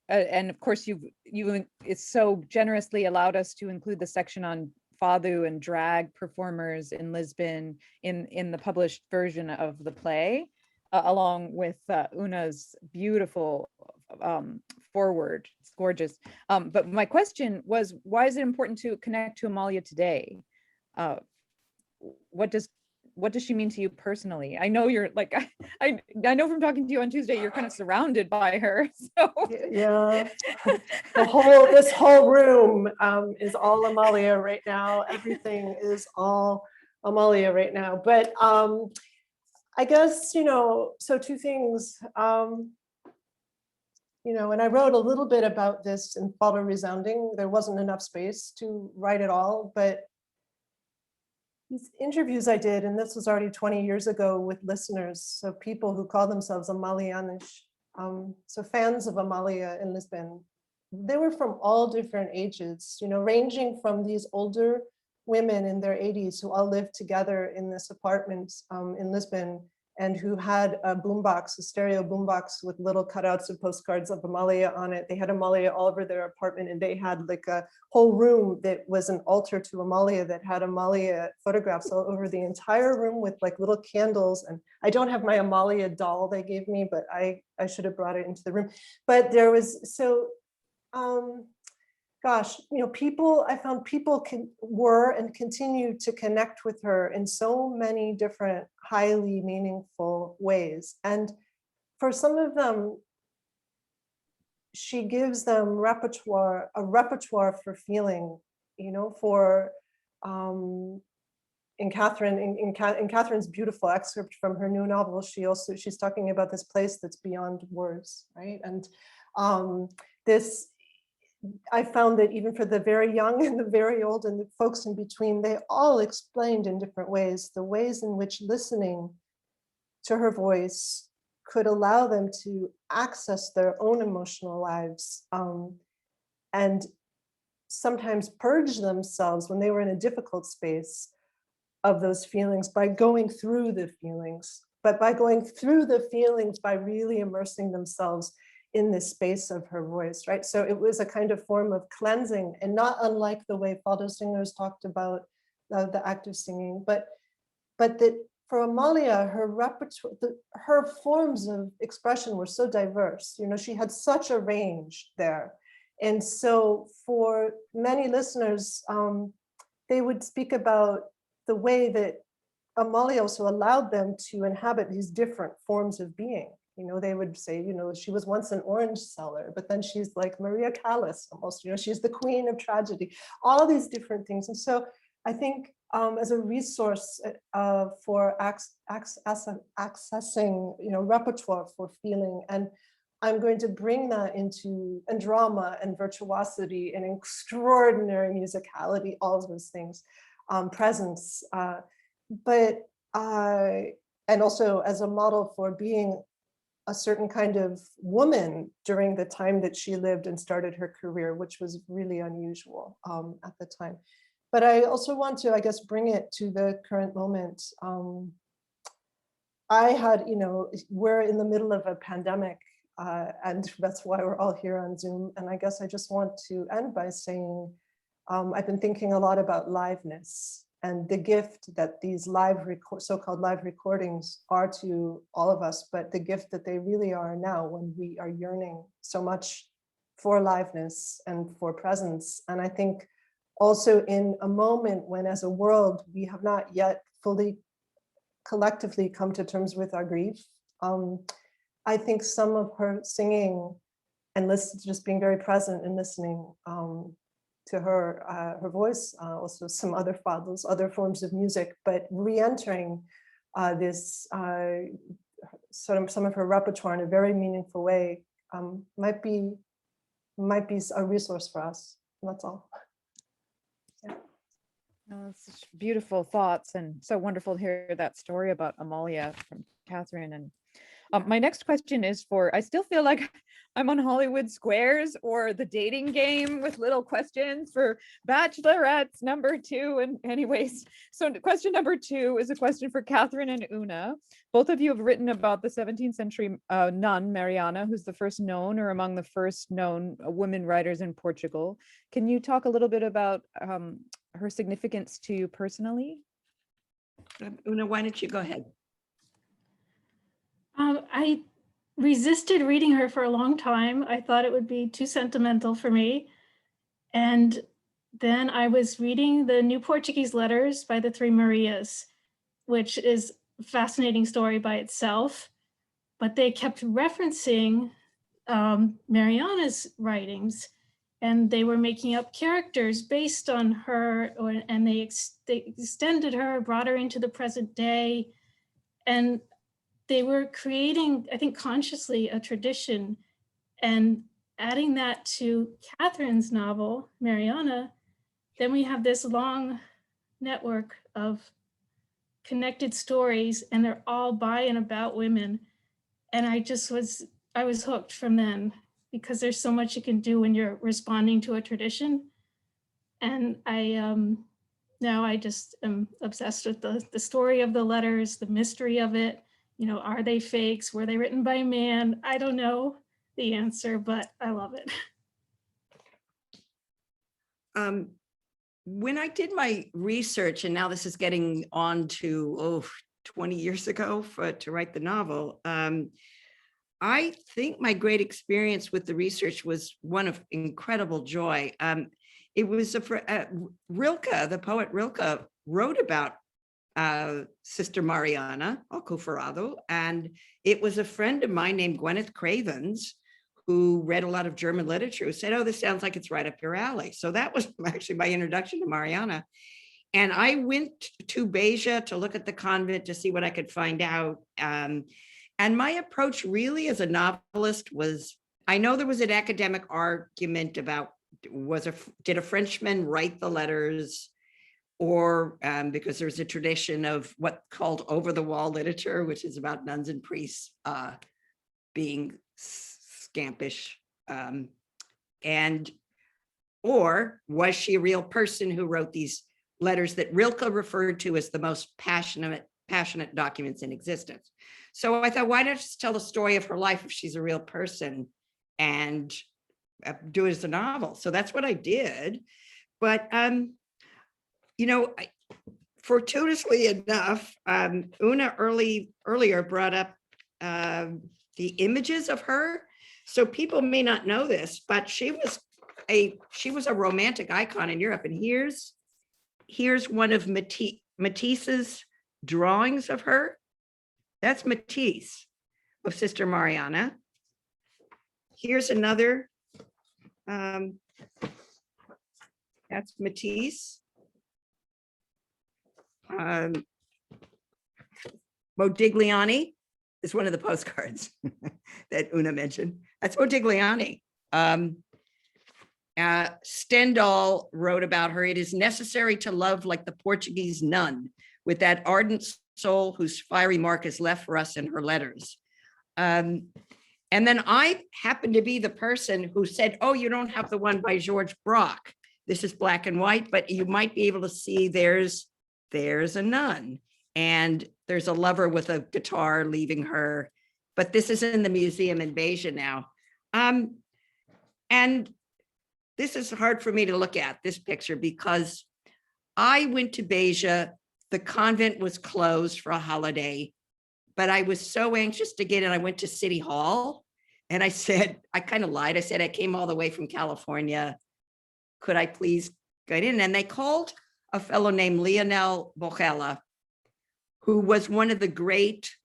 of course, it's so generously allowed us to include the section on Fado and drag performers in Lisbon in the published version of the play, along with Oona's beautiful forward. It's gorgeous. But my question was, why is it important to connect to Amalia today? What does she mean to you personally? I know you're like, I know from talking to you on Tuesday, you're kind of surrounded by her. So yeah, this whole room is all Amalia right now. Everything is all Amalia right now. But I guess, so two things. And I wrote a little bit about this in Fado Resounding. There wasn't enough space to write it all, but these interviews I did, and this was already 20 years ago, with listeners, so people who call themselves Amalianos, so fans of Amalia in Lisbon, they were from all different ages, ranging from these older women in their 80s who all lived together in this apartment in Lisbon, and who had a boombox, a stereo boombox with little cutouts of postcards of Amalia on it. They had Amalia all over their apartment, and they had like a whole room that was an altar to Amalia that had Amalia photographs all over the entire room with like little candles. And I don't have my Amalia doll they gave me, but I should have brought it into the room. But there was, gosh, I found people were and continue to connect with her in so many different highly meaningful ways. And for some of them, she gives them a repertoire for feeling, for in Katherine's beautiful excerpt from her new novel, she's talking about this place that's beyond words, right? And I found that even for the very young and the very old and the folks in between, they all explained in different ways the ways in which listening to her voice could allow them to access their own emotional lives and sometimes purge themselves when they were in a difficult space of those feelings by going through the feelings, but by going through the feelings by really immersing themselves in this space of her voice, right? So it was a kind of form of cleansing, and not unlike the way Fado singers talked about the act of singing, but that for Amalia, her repertoire, her forms of expression were so diverse. You know, she had such a range there. And so for many listeners, they would speak about the way that Amalia also allowed them to inhabit these different forms of being. You know, they would say, you know, she was once an orange seller, but then she's like Maria Callas almost, you know, she's the queen of tragedy, all these different things. And so I think as a resource for accessing, you know, repertoire for feeling, and I'm going to bring that into and drama and virtuosity and extraordinary musicality, all of those things, presence, but and also as a model for being a certain kind of woman during the time that she lived and started her career, which was really unusual at the time. But I also want to, I guess, bring it to the current moment. I had, you know, we're in the middle of a pandemic, and that's why we're all here on Zoom. And I guess I just want to end by saying, I've been thinking a lot about liveness and the gift that these so-called live recordings are to all of us, but the gift that they really are now when we are yearning so much for liveness and for presence. And I think also in a moment when as a world, we have not yet fully collectively come to terms with our grief. I think some of her singing and just being very present and listening to her voice, also some other fados, other forms of music, but re-entering this some of her repertoire in a very meaningful way might be a resource for us. And that's all. Yeah. Oh, such beautiful thoughts, and so wonderful to hear that story about Amalia from Katherine. And my next question is for, I still feel like I'm on Hollywood Squares or the dating game with little questions for bachelorettes number 2. And anyways, so question number 2 is a question for Katherine and Oona. Both of you have written about the 17th century nun, Mariana, who's the first known or among the first known women writers in Portugal. Can you talk a little bit about her significance to you personally? Oona, why don't you go ahead? I resisted reading her for a long time. I thought it would be too sentimental for me. And then I was reading the New Portuguese Letters by the Three Marias, which is a fascinating story by itself. But they kept referencing Mariana's writings, and they were making up characters based on her, and they extended her, brought her into the present day. And they were creating, I think, consciously a tradition, and adding that to Katherine's novel, Mariana, then we have this long network of connected stories, and they're all by and about women. And I was hooked from then, because there's so much you can do when you're responding to a tradition. And now I just am obsessed with the story of the letters, the mystery of it. You know, are they fakes? Were they written by a man? I don't know the answer, but I love it. When I did my research, and now this is getting on to 20 years ago to write the novel, I think my great experience with the research was one of incredible joy. It was Rilke, the poet Rilke, wrote about Sister Mariana, Alcoforado, and it was a friend of mine named Gwyneth Cravens, who read a lot of German literature, who said, oh, this sounds like it's right up your alley. So that was actually my introduction to Mariana. And I went to Beja to look at the convent to see what I could find out. And my approach really as a novelist was, I know there was an academic argument about, did a Frenchman write the letters? Or because there's a tradition of what's called over-the-wall literature, which is about nuns and priests being scampish. Or was she a real person who wrote these letters that Rilke referred to as the most passionate documents in existence? So I thought, why not just tell the story of her life if she's a real person and do it as a novel? So that's what I did. But you know, fortuitously enough, Oona earlier brought up the images of her. So people may not know this, but she was a romantic icon in Europe. And here's one of Matisse's drawings of her. That's Matisse of Sister Mariana. Here's another. That's Matisse. Modigliani is one of the postcards that Oona mentioned. That's Modigliani. Stendhal wrote about her. It is necessary to love like the Portuguese nun, with that ardent soul whose fiery mark is left for us in her letters. And then I happened to be the person who said, oh, you don't have the one by George Braque. This is black and white, but you might be able to see there's a nun and there's a lover with a guitar leaving her, but this is in the museum in Beja now. And this is hard for me to look at, this picture, because I went to Beja, the convent was closed for a holiday, but I was so anxious to get in. I went to City Hall and I said, I kind of lied. I said, I came all the way from California. Could I please get in? And they called a fellow named Lionel Bojella, who was one of the great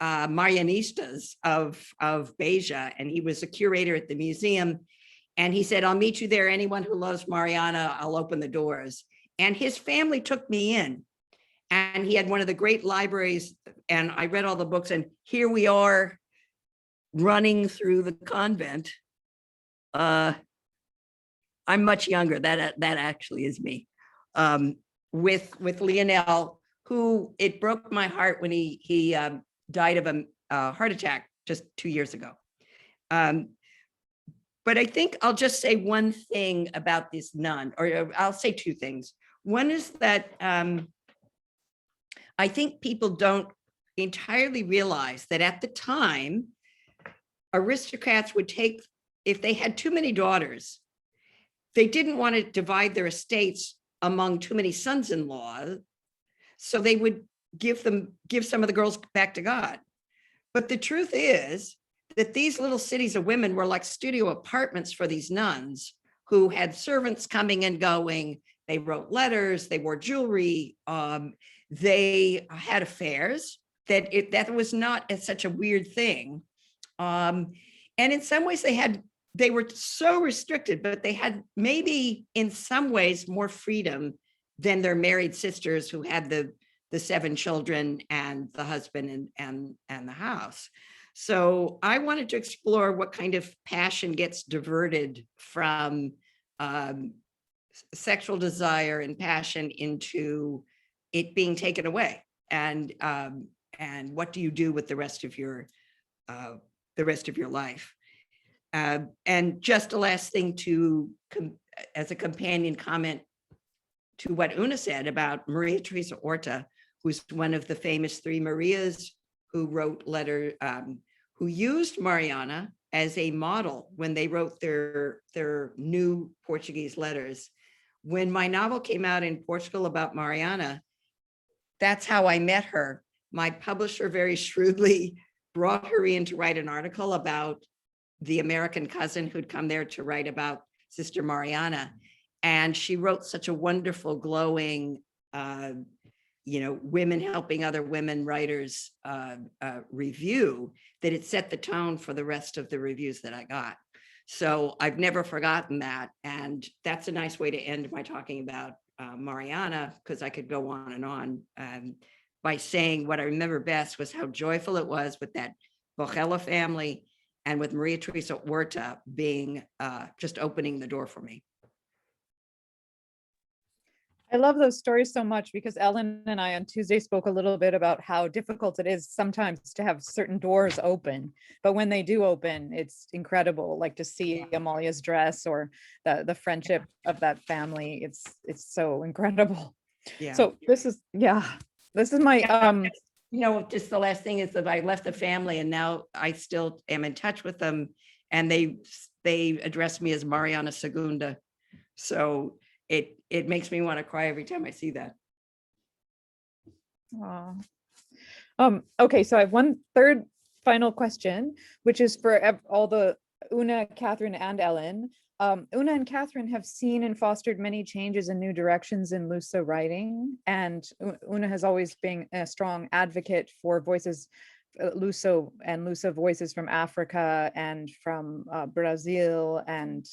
Marianistas of Beja. And he was a curator at the museum. And he said, I'll meet you there. Anyone who loves Mariana, I'll open the doors. And his family took me in. And he had one of the great libraries. And I read all the books. And here we are running through the convent. I'm much younger. That actually is me. With Lionel, who it broke my heart when he died of a heart attack just 2 years ago. But I think I'll just say one thing about this nun, or I'll say two things. One is that I think people don't entirely realize that at the time, aristocrats would take, if they had too many daughters, they didn't want to divide their estates among too many sons-in-law, so they would give some of the girls back to God. But the truth is that these little cities of women were like studio apartments for these nuns who had servants coming and going. They wrote letters, they wore jewelry, they had affairs, that was not such a weird thing. And in some ways they were so restricted, but they had maybe in some ways more freedom than their married sisters who had the 7 children and the husband and the house. So I wanted to explore what kind of passion gets diverted from sexual desire and passion into it being taken away, and what do you do with the rest of your life? And just a last thing as a companion comment to what Oona said about Maria Teresa Orta, who's one of the famous 3 Marias who wrote who used Mariana as a model when they wrote their new Portuguese letters. When my novel came out in Portugal about Mariana, that's how I met her. My publisher very shrewdly brought her in to write an article about the American cousin who'd come there to write about Sister Mariana. And she wrote such a wonderful, glowing, women helping other women writers review, that it set the tone for the rest of the reviews that I got. So I've never forgotten that. And that's a nice way to end my talking about Mariana, because I could go on and on by saying what I remember best was how joyful it was with that Bojella family and with Maria Teresa Orta being just opening the door for me. I love those stories so much, because Ellen and I on Tuesday spoke a little bit about how difficult it is sometimes to have certain doors open, but when they do open, it's incredible. Like to see Amalia's dress or the friendship of that family. It's so incredible. Yeah. So this is my just the last thing is that I left the family and now I still am in touch with them, and they address me as Mariana Segunda. So it makes me want to cry every time I see that. Aw. Okay, so I have one third final question, which is for all the Oona, Katherine, and Ellen. Oona and Katherine have seen and fostered many changes and new directions in Lusa writing, and Oona has always been a strong advocate for voices, Lusa voices from Africa and from Brazil, and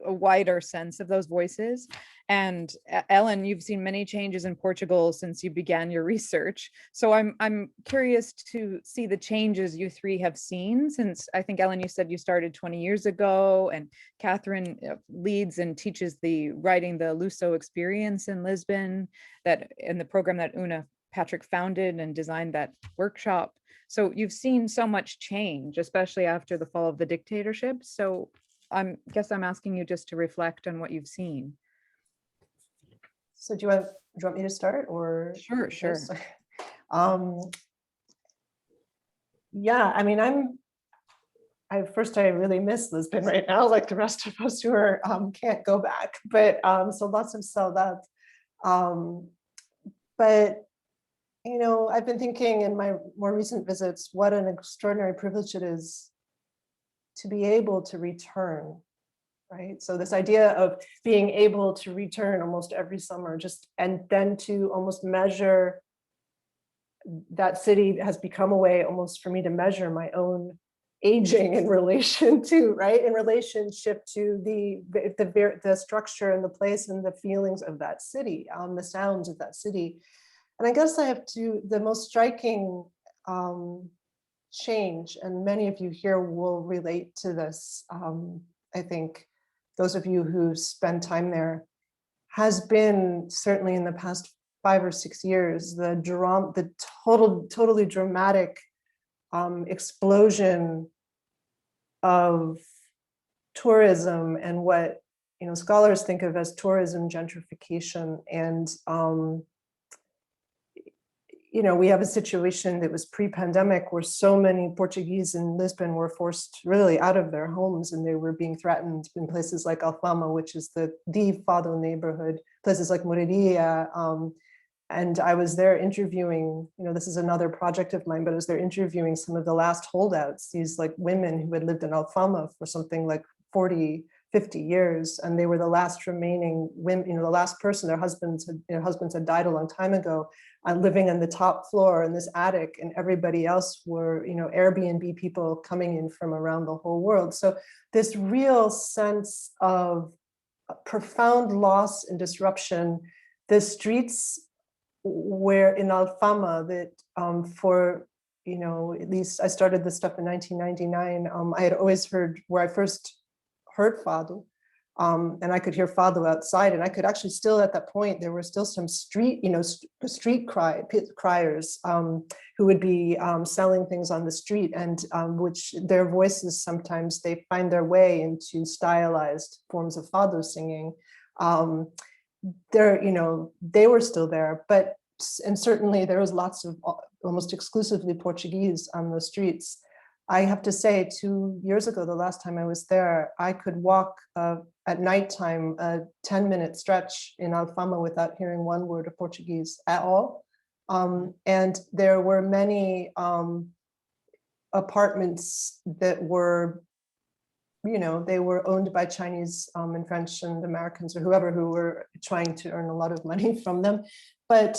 a wider sense of those voices. And Ellen, you've seen many changes in Portugal since you began your research. So I'm curious to see the changes you three have seen since, I think, Ellen, you said you started 20 years ago, and Katherine leads and teaches the writing the Luso experience in Lisbon, that in the program that Oona Patrick founded and designed that workshop. So you've seen so much change, especially after the fall of the dictatorship. So I guess I'm asking you just to reflect on what you've seen. So do you want me to start, or? Sure. Yeah, I mean, I really miss Lisbon right now, like the rest of us who are can't go back. But so lots of saudade. But you know, I've been thinking in my more recent visits what an extraordinary privilege it is to be able to return. Right. So this idea of being able to return almost every summer, and then to almost measure that city has become a way almost for me to measure my own aging in relation to, right, in relationship to the structure and the place and the feelings of that city, the sounds of that city. And I guess I have the most striking change, and many of you here will relate to this, I think, those of you who spend time there, has been certainly in the past 5 or 6 years, the totally dramatic explosion of tourism and what, you know, scholars think of as tourism gentrification. And you know, we have a situation that was pre-pandemic where so many Portuguese in Lisbon were forced really out of their homes, and they were being threatened in places like Alfama, which is the Fado neighborhood, places like Moreira. And I was there interviewing, you know, this is another project of mine, but I was there interviewing some of the last holdouts, these like women who had lived in Alfama for something like 40, 50 years, and they were the last remaining women, you know, the last person, their husbands had died a long time ago, living on the top floor in this attic, and everybody else were, you know, Airbnb people coming in from around the whole world. So this real sense of profound loss and disruption. The streets where in Alfama that for, you know, at least I started this stuff in 1999, I had always heard, where I first heard Fado, and I could hear Fado outside, and I could actually still, at that point, there were still some street, you know, street criers who would be selling things on the street, and which their voices, sometimes they find their way into stylized forms of Fado singing. You know, they were still there, and certainly there was lots of almost exclusively Portuguese on the streets. I have to say, 2 years ago, the last time I was there, I could walk at nighttime a 10-minute stretch in Alfama without hearing one word of Portuguese at all. And there were many apartments that were, you know, they were owned by Chinese and French and Americans or whoever, who were trying to earn a lot of money from them. But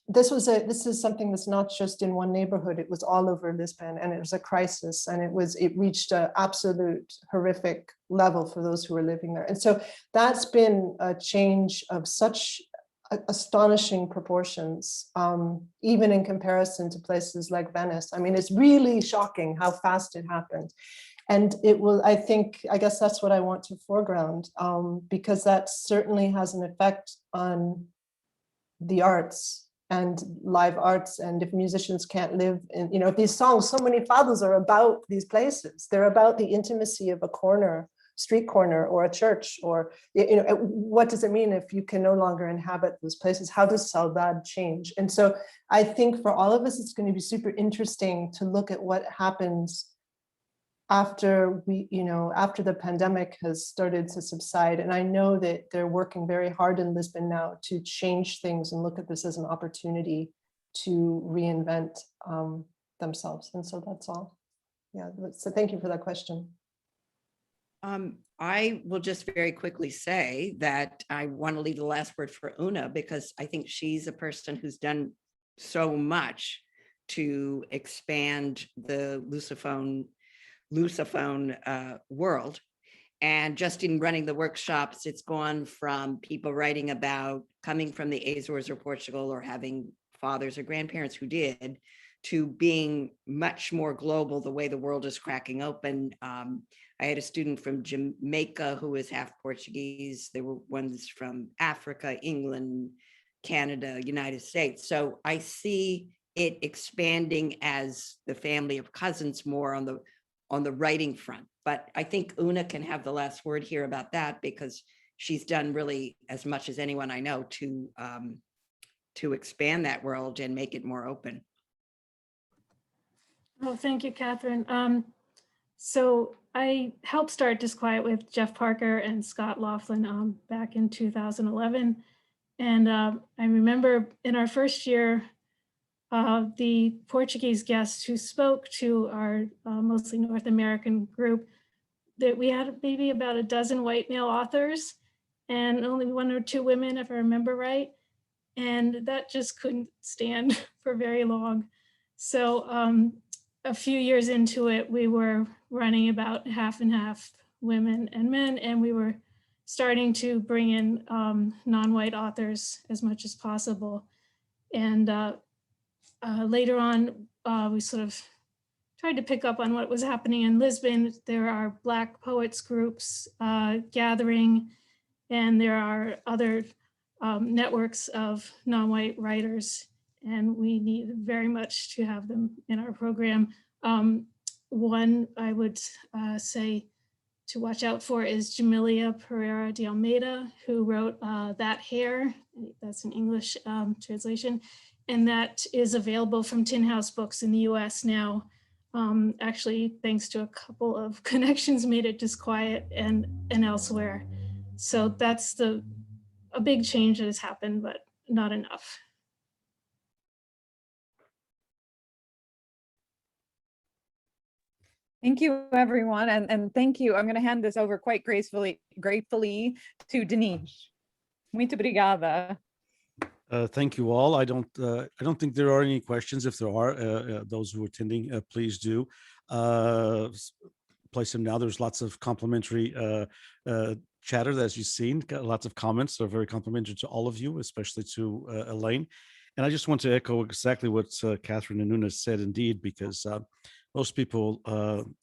this is something that's not just in one neighborhood. It was all over Lisbon, and it was a crisis, and it reached an absolute horrific level for those who were living there. And so that's been a change of such astonishing proportions, even in comparison to places like Venice. I mean, it's really shocking how fast it happened. And it will, I guess that's what I want to foreground, because that certainly has an effect on the arts and live arts. And if musicians can't live in, you know, if these songs, so many fados are about these places, they're about the intimacy of a corner, street corner, or a church, or, you know, what does it mean if you can no longer inhabit those places? How does saudade change? And so I think for all of us, it's going to be super interesting to look at what happens after after the pandemic has started to subside. And I know that they're working very hard in Lisbon now to change things and look at this as an opportunity to reinvent themselves. And so that's all. Yeah, so thank you for that question. I will just very quickly say that I want to leave the last word for Oona, because I think she's a person who's done so much to expand the Lusophone world. And just in running the workshops, it's gone from people writing about coming from the Azores or Portugal or having fathers or grandparents who did, to being much more global, the way the world is cracking open. I had a student from Jamaica who was half Portuguese. There were ones from Africa, England, Canada, United States. So I see it expanding as the family of cousins more on the writing front. But I think Oona can have the last word here about that, because she's done really as much as anyone I know to expand that world and make it more open. Oh, thank you, Catherine. So I helped start Disquiet with Jeff Parker and Scott Laughlin back in 2011. And I remember in our first year, the Portuguese guests who spoke to our mostly North American group, that we had maybe about a dozen white male authors and only 1 or 2 women, if I remember right. And that just couldn't stand for very long. So a few years into it, we were running about half and half women and men, and we were starting to bring in non-white authors as much as possible. And later on, we sort of tried to pick up on what was happening in Lisbon. There are Black poets groups gathering, and there are other networks of non-white writers, and we need very much to have them in our program. One I would say to watch out for is Jamilia Pereira de Almeida, who wrote That Hair. That's an English translation, and that is available from Tin House Books in the US now. Actually, thanks to a couple of connections made at Disquiet and elsewhere. So that's a big change that has happened, but not enough. Thank you, everyone. And thank you. I'm going to hand this over quite gratefully to Denise. Muito obrigada. Thank you all. I don't think there are any questions. If there are, those who are attending, please do place them now. There's lots of complimentary chatter, as you've seen. Got lots of comments. They're very complimentary to all of you, especially to Elaine. And I just want to echo exactly what Catherine and Oona said, indeed, because most people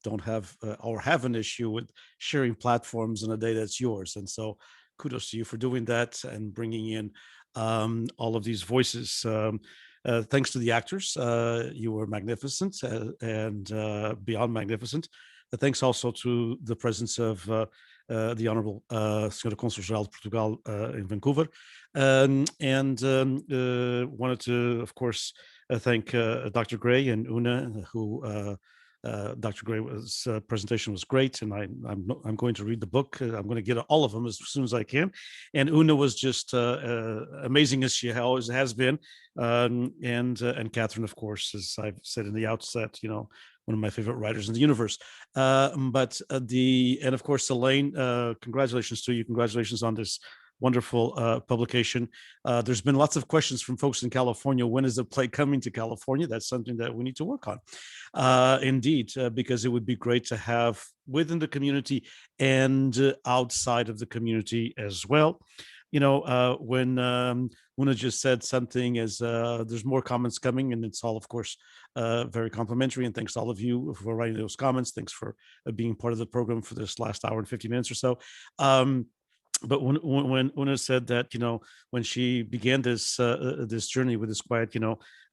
don't have or have an issue with sharing platforms on a day that's yours. And so kudos to you for doing that and bringing in all of these voices. Thanks to the actors. You were magnificent and beyond magnificent. Thanks also to the presence of the Honorable Senhora Consul-Geral de Portugal in Vancouver. Wanted to, of course, thank Dr. Gray and Oona, who Dr. Gray's presentation was great, and I'm going to read the book. I'm going to get all of them as soon as I can. And Oona was just amazing, as she always has been. And Catherine, of course, as I've said in the outset, one of my favorite writers in the universe. And of course, Elaine, congratulations to you. Congratulations on this wonderful publication. There's been lots of questions from folks in California. When is the play coming to California? That's something that we need to work on. Indeed, because it would be great to have within the community and outside of the community as well. When Oona just said something as there's more comments coming, and it's all, of course, very complimentary. And thanks to all of you for writing those comments. Thanks for being part of the program for this last hour and 50 minutes or so. But when Oona said that, when she began this this journey with Disquiet,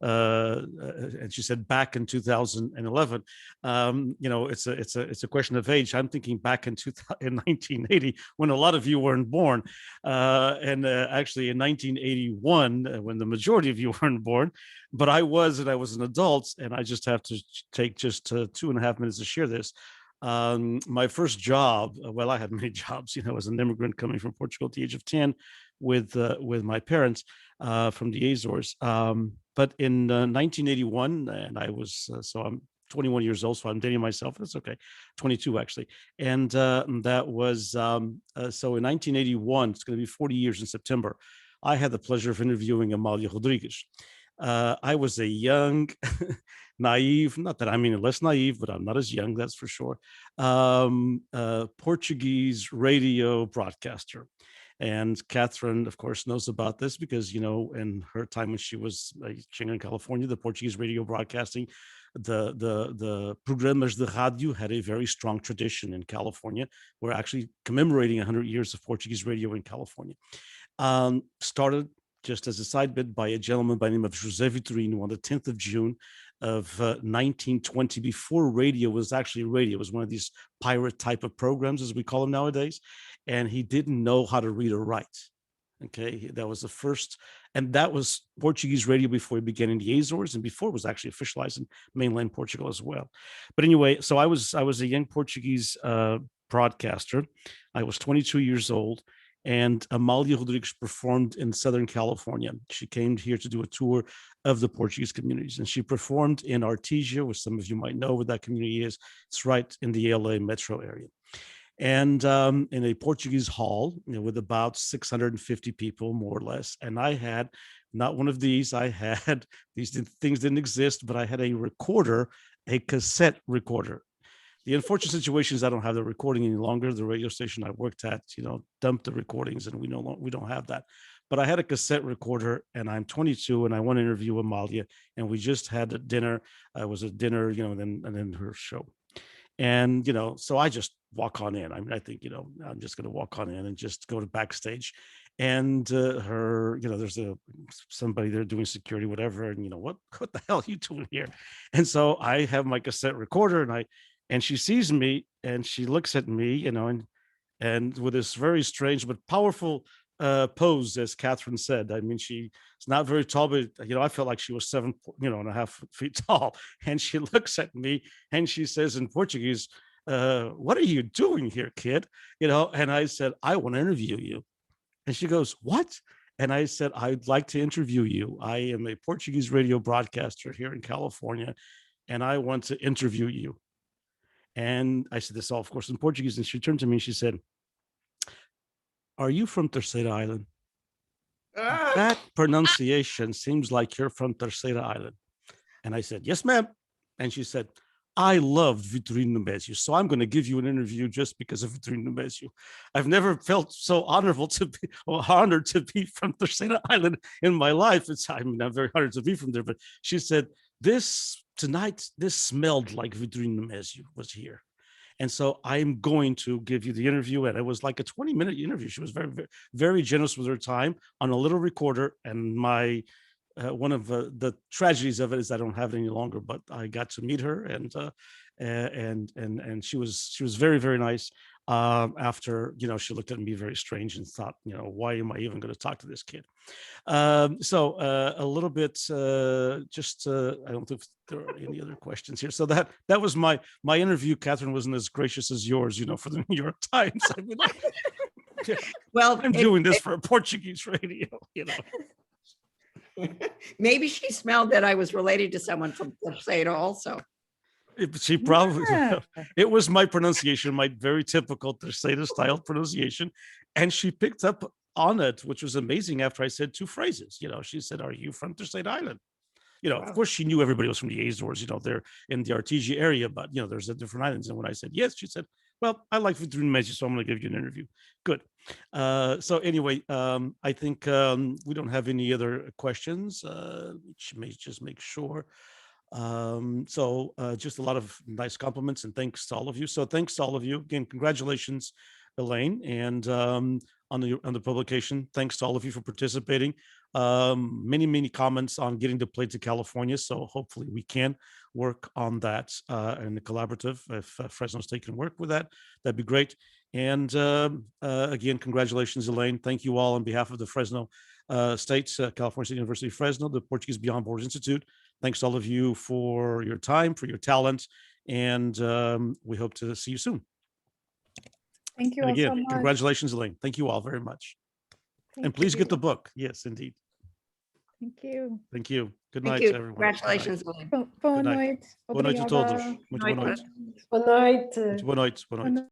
and she said back in 2011, it's a question of age. I'm thinking back in 1980, when a lot of you weren't born, and actually in 1981, when the majority of you weren't born, but I was, and I was an adult, and I just have to take just 2.5 minutes to share this. My first job, well, I had many jobs, as an immigrant coming from Portugal at the age of 10 with my parents from the Azores. But in 1981, and I was, so I'm 21 years old, so I'm dating myself. That's okay, 22 actually. And that was, so in 1981, it's going to be 40 years in September, I had the pleasure of interviewing Amália Rodrigues. I was a young, naive, not that I mean less naive, but I'm not as young, that's for sure, Portuguese radio broadcaster. And Katherine, of course, knows about this because, you know, in her time when she was in California, the Portuguese radio broadcasting, the programas de rádio had a very strong tradition in California. We're actually commemorating 100 years of Portuguese radio in California. Started just as a side bit by a gentleman by the name of José Vitorino on the 10th of June of 1920, before radio was actually radio. It was one of these pirate type of programs, as we call them nowadays. And he didn't know how to read or write. Okay, that was the first, and that was Portuguese radio before it began in the Azores, and before it was actually officialized in mainland Portugal as well. But anyway, so I was a young Portuguese broadcaster. I was 22 years old, and Amália Rodrigues performed in Southern California. She came here to do a tour of the Portuguese communities, and she performed in Artesia, which some of you might know what that community is. It's right in the LA metro area. And in a Portuguese hall, you know, with about 650 people, more or less. And I had not one of these. I had these things didn't exist, but I had a recorder, a cassette recorder. The unfortunate situation is I don't have the recording any longer. The radio station I worked at, you know, dumped the recordings, and we don't have that. But I had a cassette recorder, and I'm 22, and I want to interview Amália, and we just had a dinner. It was a dinner, you know, and then her show. And, you know, so I just walk on in. I mean, I think, you know, I'm just going to walk on in and just go to backstage. And her, you know, there's somebody there doing security, whatever. And, you know, what the hell are you doing here? And so I have my cassette recorder, and she sees me, and she looks at me, you know, and with this very strange but powerful pose, as Katherine said. I mean, she's not very tall, but, you know, I felt like she was 7.5 feet tall. And she looks at me and she says in Portuguese, "What are you doing here, kid?" You know, and I said, "I want to interview you." And she goes, "What?" And I said, "I'd like to interview you. I am a Portuguese radio broadcaster here in California, and I want to interview you." And I said this all, of course, in Portuguese. And she turned to me and she said, "Are you from Terceira Island?" That pronunciation seems like you're from Terceira Island. And I said, "Yes, ma'am." And she said, "I loved Vitorino Nemésio, so I'm going to give you an interview just because of Vitorino Nemésio. I've never felt so honored to be from Terceira Island in my life. I'm very honored to be from there." But she said, this smelled like Vitorino Nemésio was here. And so I'm going to give you the interview. And it was like a 20-minute interview. She was very, very, very generous with her time on a little recorder. And my one of the tragedies of it is I don't have it any longer, but I got to meet her, and she was very, very nice. After, you know, she looked at me very strange and thought, you know, why am I even going to talk to this kid? So a little bit, I don't think there are any other questions here. So that was my interview. Katherine wasn't as gracious as yours, you know, for the New York Times. I mean, well, I'm doing this for a Portuguese radio, you know. Maybe she smelled that I was related to someone from Terceira also. She probably, it was my pronunciation, my very typical Terceira style pronunciation. And she picked up on it, which was amazing after I said 2 phrases. You know, she said, "Are you from Terceira Island?" You know, wow. Of course, she knew everybody was from the Azores, you know, they're in the Artesia area, but, you know, there's different islands. And when I said yes, she said, "Well, I like Vitorino Nemésio, so I'm going to give you an interview." Good. So anyway, I think we don't have any other questions. May just make sure. So just a lot of nice compliments and thanks to all of you. So thanks to all of you again. Congratulations, Elaine, and on the publication. Thanks to all of you for participating. Many comments on getting the play to California. So hopefully we can work on that in the collaborative. If Fresno State can work with that, that'd be great. And again, congratulations, Elaine. Thank you all on behalf of the Fresno State, California State University, Fresno, the Portuguese Beyond Borders Institute. Thanks to all of you for your time, for your talent, and we hope to see you soon. Thank you and all again, so much. Congratulations, Elaine. Thank you all very much. And please get the book. Yes, indeed. Thank you. Thank you. Good Thank night, you. everyone. Good night. Congratulations, Elaine. Boa night. noite. Boa noite a todos. Obrigada. Muito boa noite. Boa noite. Muito boa noite. Boa noite.